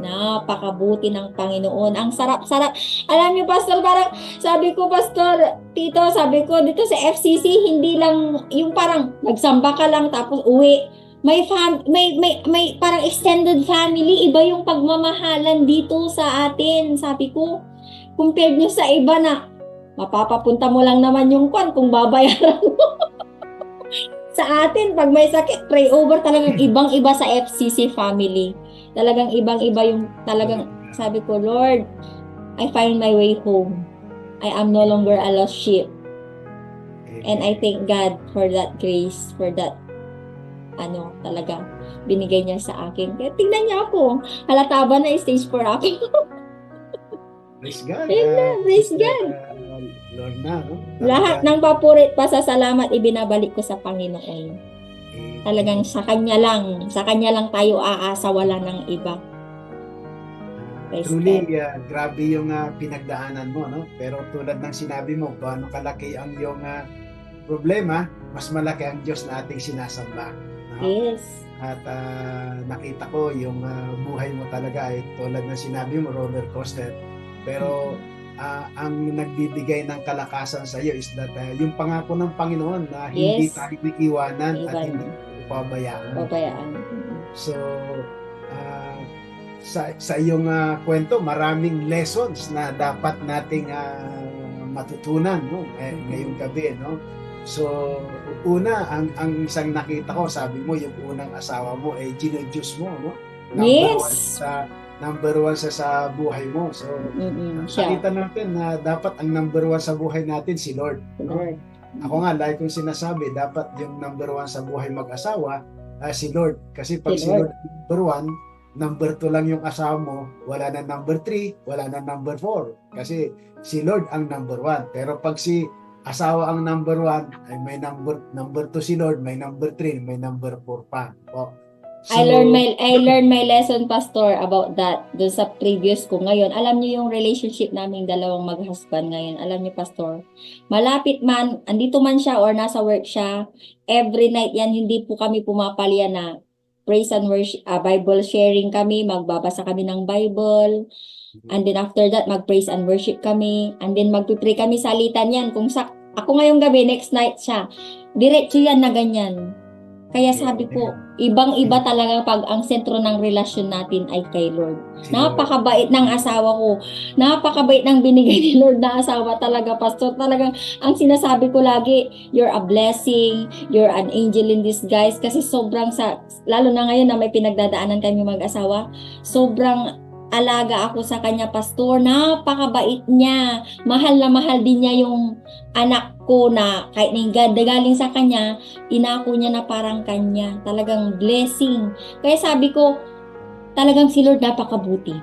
Speaker 9: Napakabuti ng Panginoon. Ang sarap-sarap. Alam niyo, pastor, parang sabi ko, pastor, tito, sabi ko, dito sa FCC, hindi lang yung parang nagsamba ka lang tapos uwi. May parang extended family. Iba yung pagmamahalan dito sa atin. Sabi ko, Compared nyo sa iba na mapapapunta mo lang naman yung kwan kung babayaran mo. Sa atin, pag may sakit, pray over, talagang ibang-iba sa FCC family. Talagang ibang-iba yung talagang sabi ko, Lord, I find my way home. I am no longer a lost sheep. And I thank God for that grace, for that talaga binigay niya sa akin. Kaya tingnan niya ako. Halata ba na stage 4 ako?
Speaker 1: Praise God.
Speaker 9: Amen. Praise God.
Speaker 1: Lord na, no?
Speaker 9: Lahat ng papurit, pasasalamat, ibinabalik ko sa Panginoon. Talagang sa Kanya lang tayo aasa, wala ng iba. Praise
Speaker 1: Truly,
Speaker 9: God.
Speaker 1: grabe yung pinagdaanan mo, no? Pero tulad ng sinabi mo, gaano kalaki ang iyong problema, mas malaki ang Diyos na ating sinasamba. No?
Speaker 9: Yes.
Speaker 1: At nakita ko yung buhay mo talaga ay tulad ng sinabi mo, roller coaster. Pero ang nagbibigay ng kalakasan sa iyo is that yung pangako ng Panginoon na hindi
Speaker 9: Yes.
Speaker 1: tayo iiwanan at
Speaker 9: Iwan.
Speaker 1: hindi pabayaan.
Speaker 9: Pabayaan.
Speaker 1: So, sa iyong kwento, maraming lessons na dapat nating matutunan, no? Ngayong gabi, no? So, una, ang isang nakita ko, sabi mo, yung unang asawa mo, ginujuice mo, no?
Speaker 9: Yes.
Speaker 1: Number one sa buhay mo. So,
Speaker 9: Siya.
Speaker 1: nakita natin na dapat ang number one sa buhay natin si Lord. No?
Speaker 9: Lord.
Speaker 1: Ako nga, like kong sinasabi, dapat yung number one sa buhay mag-asawa, si Lord. Kasi pag si
Speaker 9: Si
Speaker 1: Lord ang number one, number 2 lang yung asawa mo, wala na number 3, wala na number 4. Kasi si Lord ang number 1. Pero pag si asawa ang number 1, ay may number 2 si Lord, may number 3, may number 4 pa. O, so,
Speaker 9: I learned my lesson, Pastor, about that doon sa previous ko. Ngayon, alam niyo yung relationship naming dalawang mag-husband ngayon. Alam niyo, Pastor, malapit man, andito man siya or nasa work siya, every night yan, hindi po kami pumapalya na praise and worship, Bible sharing kami, magbabasa kami ng Bible, and then after that, mag-praise and worship kami, and then magpipray kami sa alitan yan. Kung ako ngayong gabi, next night siya, diretso yan na ganyan. Kaya sabi ko, ibang-iba talaga pag ang sentro ng relasyon natin ay kay Lord. Napakabait ng asawa ko. Napakabait ng binigay ni Lord na asawa talaga, Pastor. Talagang ang sinasabi ko lagi, you're a blessing, you're an angel in disguise. Kasi sobrang lalo na ngayon na may pinagdadaanan kami mag-asawa, sobrang alaga ako sa kanya, Pastor. Napakabait niya. Mahal na mahal din niya yung anak ko na kahit galing sa kanya, inako niya na parang kanya. Talagang blessing. Kaya sabi ko, talagang si Lord napakabuti.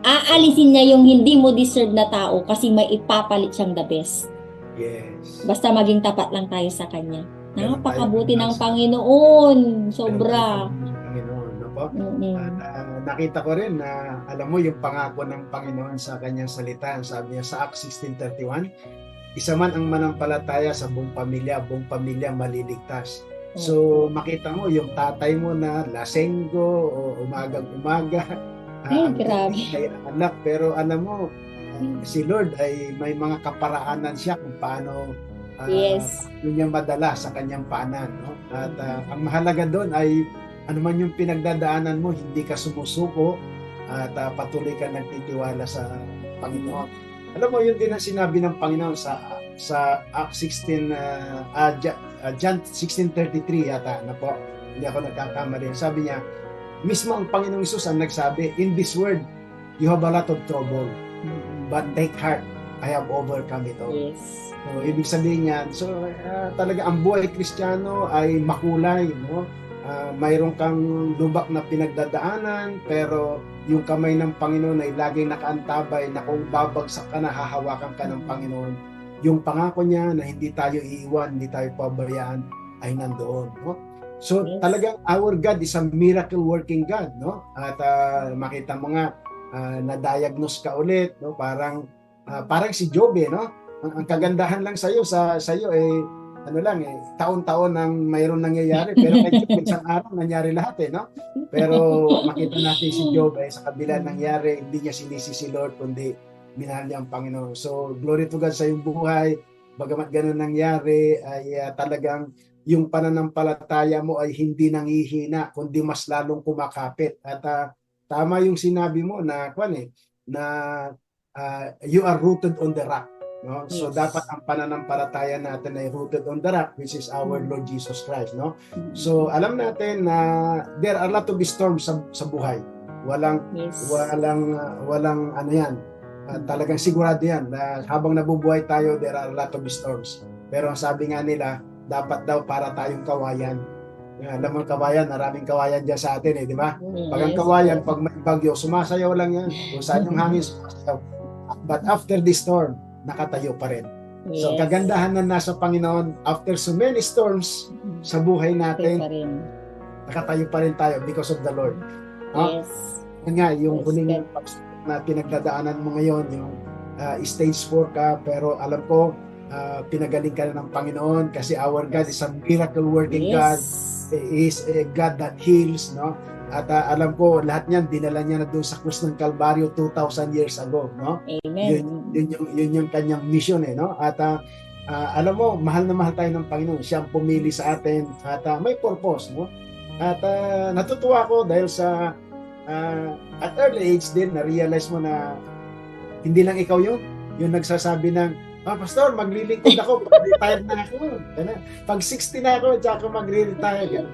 Speaker 9: Aalisin niya yung hindi mo deserve na tao kasi may ipapalit siyang the best.
Speaker 1: yes.
Speaker 9: Basta maging tapat lang tayo sa kanya. Napakabuti ng Panginoon. Sobra.
Speaker 1: Panginoon, no po?
Speaker 9: Mm-mm.
Speaker 1: At nakita ko rin na alam mo yung pangako ng Panginoon sa kanyang salita. Sabi niya sa Acts 16:31, isa man ang manampalataya sa buong pamilya maliligtas. So makita mo yung tatay mo na lasenggo o umagang-umaga,
Speaker 9: Ay,
Speaker 1: ang
Speaker 9: grabe.
Speaker 1: ay anak, pero alam mo, si Lord ay may mga kaparaanan siya kung paano
Speaker 9: Yes.
Speaker 1: yun niya madala sa kanyang paanan, no? At ang mahalaga doon ay ano man yung pinagdadaanan mo, hindi ka sumusuko at patuloy ka nagtitiwala sa Panginoon. Alam mo, yun din ang sinabi ng Panginoon sa Acts 16, John 16:33 yata, na po, hindi ako nagkakamali. Sabi niya, mismo ang Panginoong Hesus ang nagsabi, in this world, you have a lot of trouble, but take heart, I have overcome it all.
Speaker 9: Yes.
Speaker 1: So, ibig sabihin niyan, so talaga ang buhay Kristiyano ay makulay, no? Mayroon kang lubak na pinagdadaanan, pero yung kamay ng Panginoon ay laging nakaantabay na kung babagsak ka na, hahawakan ka ng Panginoon. Yung pangako niya na hindi tayo iiwan, hindi tayo pabayaan, ay nandoon, no? So
Speaker 9: Yes.
Speaker 1: talagang our God is a miracle working God, no? At makita mo nga, na-diagnose ka ulit, no? Parang si Job, no? Ang kagandahan lang sa iyo taon-taon nang mayroon nangyayari, pero kay Job isang araw nangyari lahat, no? Pero makita natin si Job sa kabila nangyari, hindi niya sinisi si Lord, kundi minahal niya ang Panginoon. So glory to God sa iyong buhay. Bagamat ganun nangyari, ay talagang yung pananampalataya mo ay hindi nanghihina, kundi mas lalong kumakapit. At tama yung sinabi mo na you are rooted on the rock. No? So
Speaker 9: Yes.
Speaker 1: dapat ang pananampalataya natin ay rooted on the rock, which is our Lord Jesus Christ. No? So alam natin na there are a lot of storms sa buhay. Walang
Speaker 9: Yes.
Speaker 1: walang ano yan. Talagang sigurado yan na habang nabubuhay tayo, there are a lot of storms. Pero ang sabi nga nila, dapat daw para tayong kawayan. Alam mo, kawayan, maraming kawayan dyan sa atin di ba? Pag ang kawayan, pag may bagyo, sumasayaw lang yan. Kung saan yung hangin, sumasayaw. But after the storm, nakatayo pa rin. So,
Speaker 9: Yes.
Speaker 1: kagandahan na nasa Panginoon, after so many storms sa buhay
Speaker 9: Okay
Speaker 1: natin,
Speaker 9: pa rin.
Speaker 1: nakatayo pa rin tayo because of the Lord. No?
Speaker 9: Yes.
Speaker 1: Yun nga, yung
Speaker 9: Yes,
Speaker 1: huling
Speaker 9: God.
Speaker 1: na pinagdadaanan mo ngayon, yung stage 4 ka, pero alam ko, pinagaling ka na ng Panginoon kasi our God is a miracle working God.
Speaker 9: Yes.
Speaker 1: He is a God that heals, no? At alam ko, lahat niyan, dinala niya na doon sa krus ng Kalbaryo 2,000 years ago, no?
Speaker 9: Amen.
Speaker 1: Yun yung kanyang mission, no? At alam mo, mahal na mahal tayo ng Panginoon. Siya ang pumili sa atin at may purpose, no? At natutuwa ako dahil sa at early age din, na-realize mo na hindi lang ikaw yung nagsasabi ng, Pastor, maglilingkod ako pag retired na ako. Pag 60 na ako, tsaka magre-retire.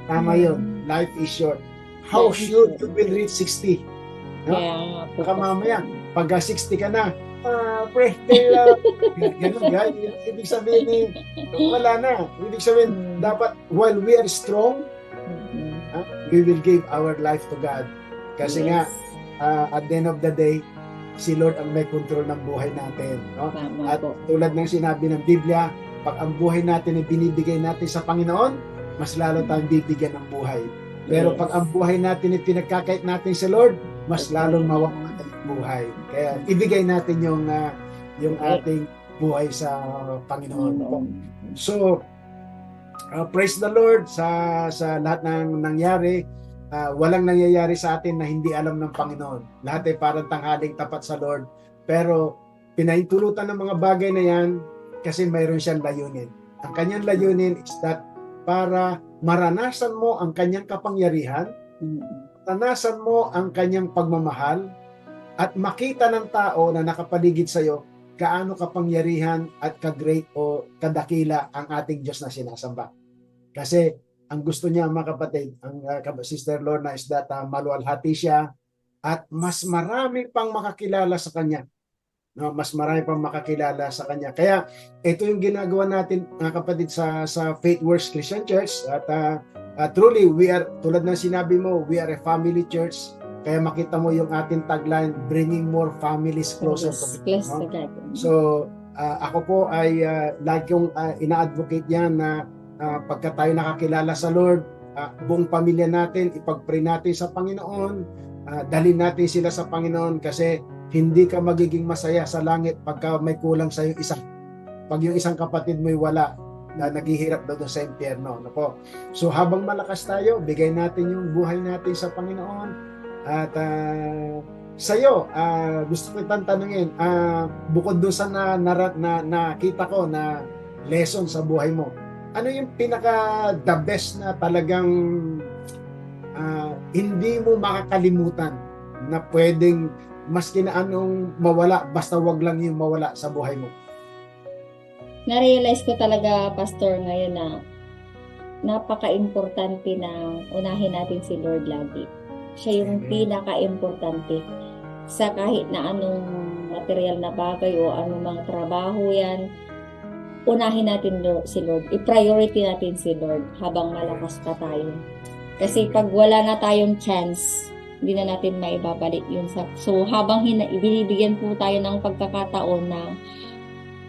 Speaker 1: Tama yun. Life is short. How should you will reach 60? No?
Speaker 9: Kaya,
Speaker 1: Baka mamaya, pag 60 ka na, ganun, guys. Ibig sabihin, wala na. Ibig sabihin, dapat, while we are strong, we will give our life to God. Kasi nga, at the end of the day, si Lord ang may control ng buhay natin. No?
Speaker 9: Tama
Speaker 1: At
Speaker 9: po.
Speaker 1: tulad ng sinabi ng Biblia, pag ang buhay natin ay binibigay natin sa Panginoon, mas lalo tayong bibigyan ng buhay. Pero
Speaker 9: Yes.
Speaker 1: pag ang buhay natin ay pinagkakait natin sa Lord, mas lalong mawawala ng buhay. Kaya ibigay natin yung ating buhay sa Panginoon. So, praise the Lord sa lahat ng nangyari. Walang nangyayari sa atin na hindi alam ng Panginoon. Lahat ay parang tanghaling tapat sa Lord. Pero pinahintulutan ng mga bagay na yan kasi mayroon siyang layunin. Ang kanyang layunin is that para maranasan mo ang kanyang kapangyarihan, maranasan mo ang kanyang pagmamahal, at makita ng tao na nakapaligid sa iyo gaano kapangyarihan at ka-great o kadakila ang ating Diyos na sinasamba. Kasi ang gusto niya, mga kapatid, ang Sister Lorna, is that maluwalhati siya at mas marami pang makakilala sa kanya. No, mas marami pang makakilala sa kanya. Kaya ito yung ginagawa natin, mga kapatid, sa Faith Works Christian Church. At truly, we are, tulad ng sinabi mo, we are a family church. Kaya makita mo yung ating tagline, bringing more families closer to God.
Speaker 9: Close
Speaker 1: No?
Speaker 9: to God.
Speaker 1: So, ako po ay lagi kong ina-advocate yan na pagka tayo nakakilala sa Lord, buong pamilya natin, ipag-pray natin sa Panginoon, dalhin natin sila sa Panginoon kasi hindi ka magiging masaya sa langit pagka may kulang sa yung isa. Pag yung isang kapatid mo'y wala, na naghihirap doon sa impyerno. No po? So habang malakas tayo, bigay natin yung buhay natin sa Panginoon. At sa iyo, gusto ko itang tanungin, bukod doon sa nakita ko na lesson sa buhay mo, ano yung pinaka the best na talagang hindi mo makakalimutan na pwedeng maski na anong mawala, basta wag lang yung mawala sa buhay mo?
Speaker 9: Na-realize ko talaga, Pastor, ngayon na napaka-importante na unahin natin si Lord lagi. Siya yung pinaka-importante sa kahit na anong material na bagay o anong mga trabaho yan. Unahin natin si Lord. I-priority natin si Lord habang malakas pa tayo. Kasi pag wala na tayong chance, hindi na natin maibabalik yun. So habang binibigyan po tayo ng pagkakataon na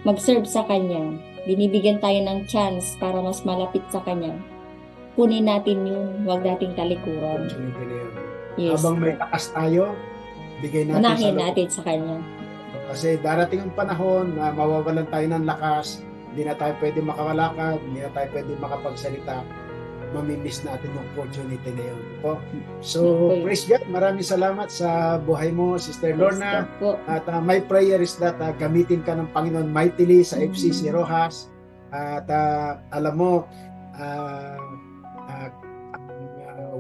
Speaker 9: mag-serve sa Kanya, binibigyan tayo ng chance para mas malapit sa Kanya, kunin natin yun, huwag nating talikuran. Yes.
Speaker 1: Habang may lakas tayo, bigay natin
Speaker 9: Unahin
Speaker 1: sa Lord.
Speaker 9: natin sa Kanya.
Speaker 1: Kasi darating ang panahon na mawawalan tayo ng lakas, hindi na tayo pwede makakalakad, hindi na tayo pwede makapagsalita, mamimiss natin yung opportunity na yun. Po? So,
Speaker 9: Okay.
Speaker 1: praise God. Maraming salamat sa buhay mo, Sister Lorna.
Speaker 9: Yes, po.
Speaker 1: At my prayer is that gamitin ka ng Panginoon mightily sa FCC Rojas. At alam mo,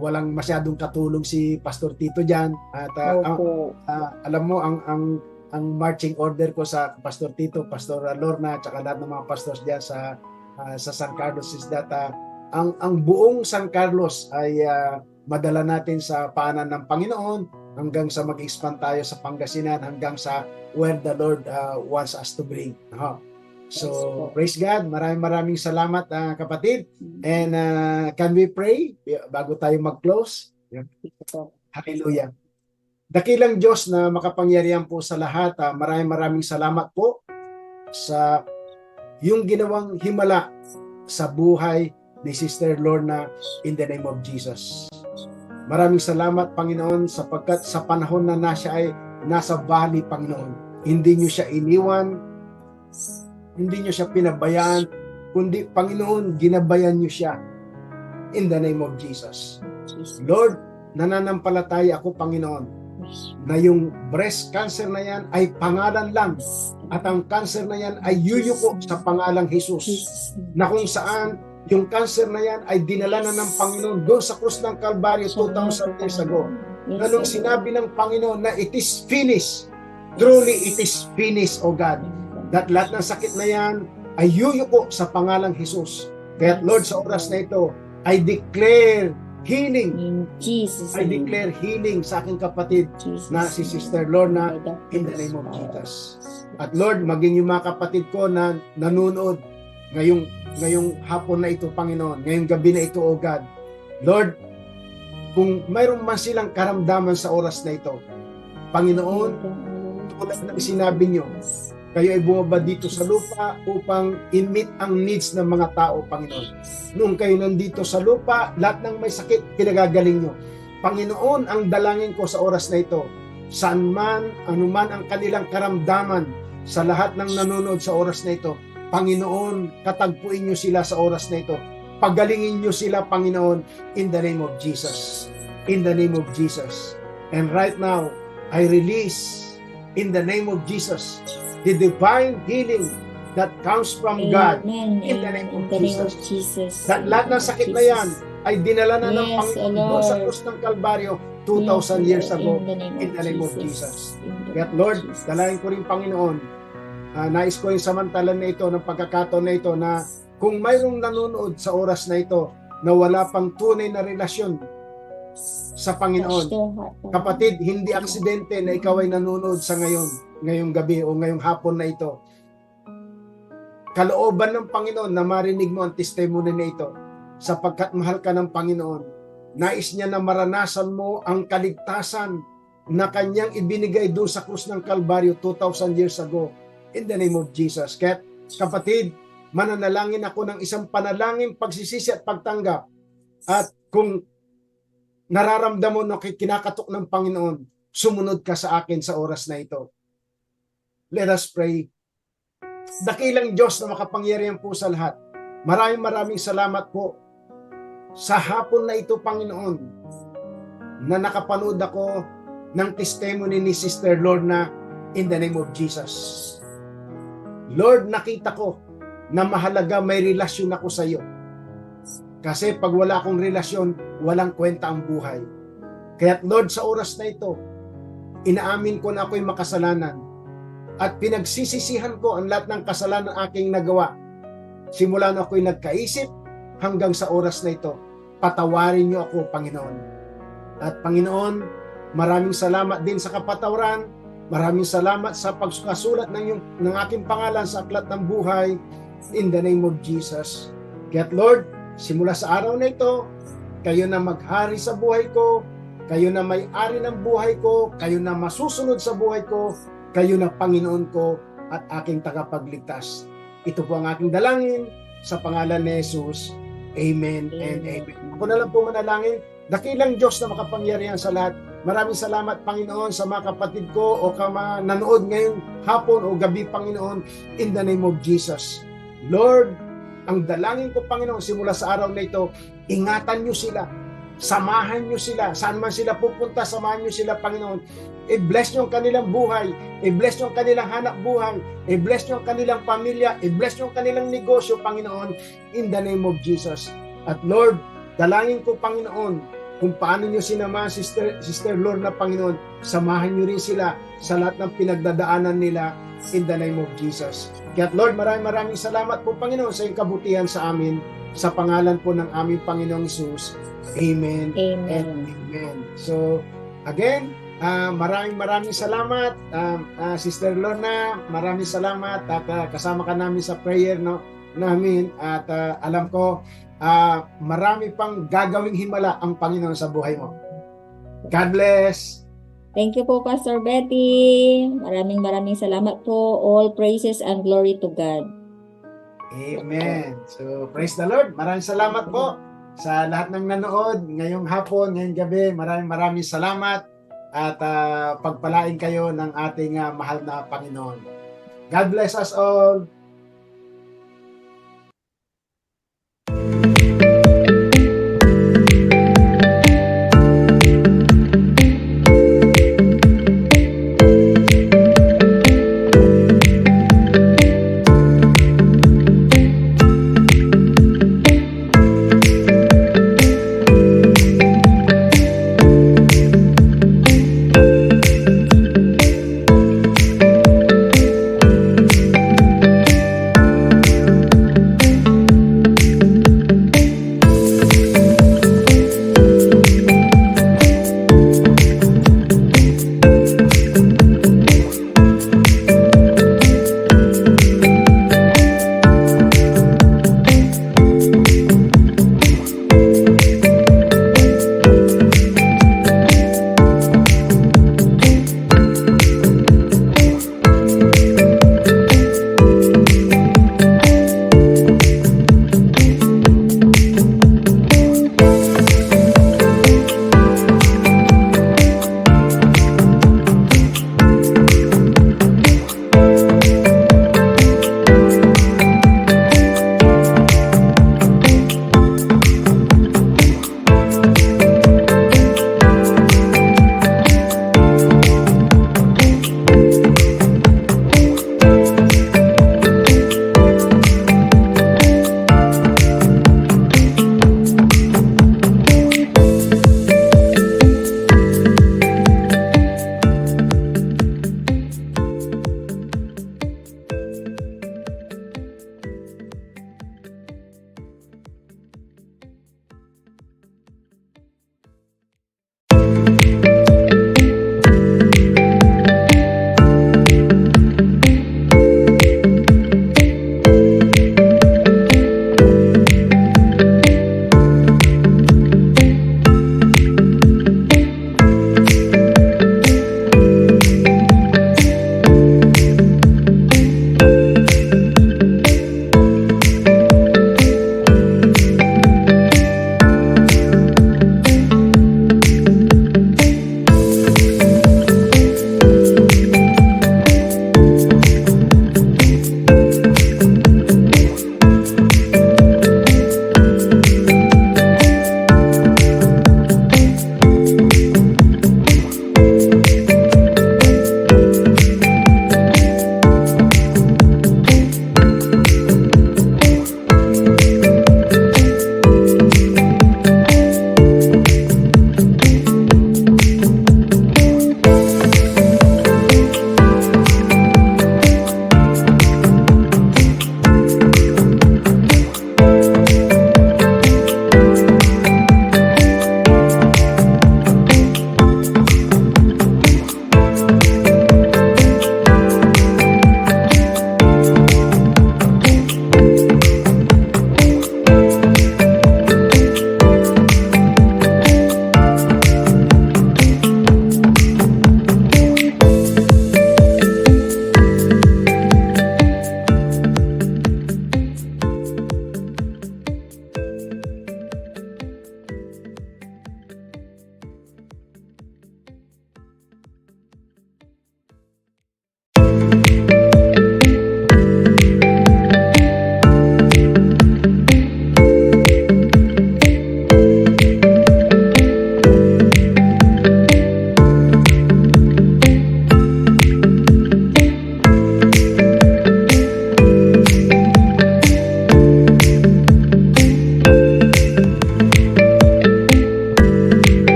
Speaker 1: walang masyadong katulong si Pastor Tito dyan. At
Speaker 9: Opo.
Speaker 1: alam mo, ang ang marching order ko sa Pastor Tito, Pastor Lorna, at lahat ng mga pastors diyan sa San Carlos is that ang buong San Carlos ay madala natin sa paanan ng Panginoon hanggang sa mag-expand tayo sa Pangasinan, hanggang sa where the Lord wants us to bring. So, praise God. Maraming salamat, kapatid. And can we pray bago tayo mag-close? Hallelujah. Dakilang Diyos na makapangyarihan po sa lahat, maraming salamat po sa yung ginawang himala sa buhay ni Sister Lorna in the name of Jesus. Maraming salamat, Panginoon, sapagkat sa panahon na siya ay nasa valley, Panginoon, hindi niyo siya iniwan, hindi niyo siya pinabayaan, kundi, Panginoon, ginabayan niyo siya in the name of Jesus. Lord, nananampalataya ako, Panginoon, na yung breast cancer na yan ay pangalan lang, at ang cancer na yan ay yuyuko sa pangalang Jesus, na kung saan yung cancer na yan ay dinala na ng Panginoon doon sa krus ng Kalbaryo 2,000 years ago. Na nung sinabi ng Panginoon na it is finished, truly it is finished, O God, that lahat ng sakit na yan ay yuyuko sa pangalang Jesus. Kaya Lord, sa oras na ito, I declare healing.
Speaker 9: In Jesus'
Speaker 1: I
Speaker 9: name.
Speaker 1: declare healing sa aking kapatid
Speaker 9: Jesus'
Speaker 1: na si
Speaker 9: name.
Speaker 1: Sister Lorna
Speaker 9: By the
Speaker 1: in the
Speaker 9: grace
Speaker 1: name of
Speaker 9: of
Speaker 1: Jesus. At Lord, maging yung mga kapatid ko na nanonood ngayong hapon na ito, Panginoon, ngayong gabi na ito, O God. Lord, kung mayroon man silang karamdaman sa oras na ito, Panginoon, tulad ng sinabi niyo, kayo ay bumaba dito sa lupa upang i-meet ang needs ng mga tao, Panginoon. Nung kayo nandito sa lupa, lahat ng may sakit, pinagagaling nyo. Panginoon, ang dalangin ko sa oras na ito, saan man, anuman ang kanilang karamdaman sa lahat ng nanonood sa oras na ito, Panginoon, katagpuin nyo sila sa oras na ito. Pagalingin nyo sila, Panginoon, in the name of Jesus. In the name of Jesus. And right now, I release, in the name of Jesus, the divine healing that comes from God
Speaker 9: Amen.
Speaker 1: in the name of
Speaker 9: In the name of
Speaker 1: Jesus.
Speaker 9: Jesus.
Speaker 1: That lahat ng sakit na yan ay dinala na ng
Speaker 9: Yes,
Speaker 1: Panginoon
Speaker 9: O
Speaker 1: doon sa
Speaker 9: Lord.
Speaker 1: krus ng Kalbaryo 2,000 years ago.
Speaker 9: In the name of Jesus. In the
Speaker 1: Kaya
Speaker 9: name of
Speaker 1: Lord,
Speaker 9: Jesus.
Speaker 1: dalayan ko rin, Panginoon, nais ko rin samantalan na ito, ng pagkakataon na ito, na kung mayroong nanonood sa oras na ito na wala pang tunay na relasyon sa Panginoon,
Speaker 9: Touch their heart, Lord.
Speaker 1: kapatid, hindi aksidente na ikaw ay nanonood sa ngayong gabi o ngayong hapon na ito. Kalooban ng Panginoon na marinig mo ang testimony na ito, sapagkat mahal ka ng Panginoon. Nais niya na maranasan mo ang kaligtasan na kanyang ibinigay doon sa krus ng Kalbaryo 2,000 years ago in the name of Jesus. Kaya kapatid, mananalangin ako ng isang panalangin, pagsisisi at pagtanggap. At kung nararamdaman mo na kinakatok ng Panginoon, sumunod ka sa akin sa oras na ito. Let us pray. Dakilang Diyos na makapangyarihan po sa lahat, maraming salamat po sa hapon na ito, Panginoon, na nakapanood ako ng testimony ni Sister Lorna in the name of Jesus. Lord, nakita ko na mahalaga may relasyon ako sa iyo. Kasi pag wala akong relasyon, walang kwenta ang buhay. Kaya Lord, sa oras na ito, inaamin ko na ako'y makasalanan at pinagsisisihan ko ang lahat ng kasalanan aking nagawa. Simula na ako'y nagkaisip hanggang sa oras na ito, patawarin niyo ako, Panginoon. At Panginoon, maraming salamat din sa kapatawaran. Maraming salamat sa pagkasulat ng aking pangalan sa aklat ng buhay in the name of Jesus. Kaya Lord, simula sa araw na ito, kayo na maghari sa buhay ko, kayo na may-ari ng buhay ko, kayo na masusunod sa buhay ko, kayo na Panginoon ko at aking tagapagligtas. Ito po ang aking dalangin sa pangalan ni Jesus. Amen and amen. Ako na lang po manalangin. Dakilang Diyos na makapangyarihan sa lahat. Maraming salamat, Panginoon, sa mga kapatid ko o mga nanood ngayong hapon o gabi, Panginoon, in the name of Jesus. Lord, ang dalangin ko, Panginoon, simula sa araw na ito, ingatan niyo sila, samahan niyo sila, saan man sila pupunta, samahan niyo sila, Panginoon. I-bless niyo ang kanilang buhay, i-bless niyo ang kanilang hanap buhay, i-bless niyo ang kanilang pamilya, i-bless niyo ang kanilang negosyo, Panginoon, in the name of Jesus. At Lord, dalangin ko, Panginoon, kung paano nyo sinama, Sister Lorna, Panginoon, samahan nyo rin sila sa lahat ng pinagdadaanan nila in the name of Jesus. Kaya Lord, maraming salamat po, Panginoon, sa iyong kabutihan sa amin, sa pangalan po ng aming Panginoong Jesus. Amen.
Speaker 9: Amen.
Speaker 1: And amen. So, again, maraming salamat, Sister Lorna, maraming salamat at kasama ka namin sa prayer namin at alam ko marami pang gagawing himala ang Panginoon sa buhay mo. God bless.
Speaker 9: Thank you po, Pastor Betty. Maraming salamat po. All praises and glory to God.
Speaker 1: Amen. So, praise the Lord. Maraming salamat po sa lahat ng nanood ngayong hapon, ngayong gabi. Maraming salamat at pagpalain kayo ng ating mahal na Panginoon. God bless us all.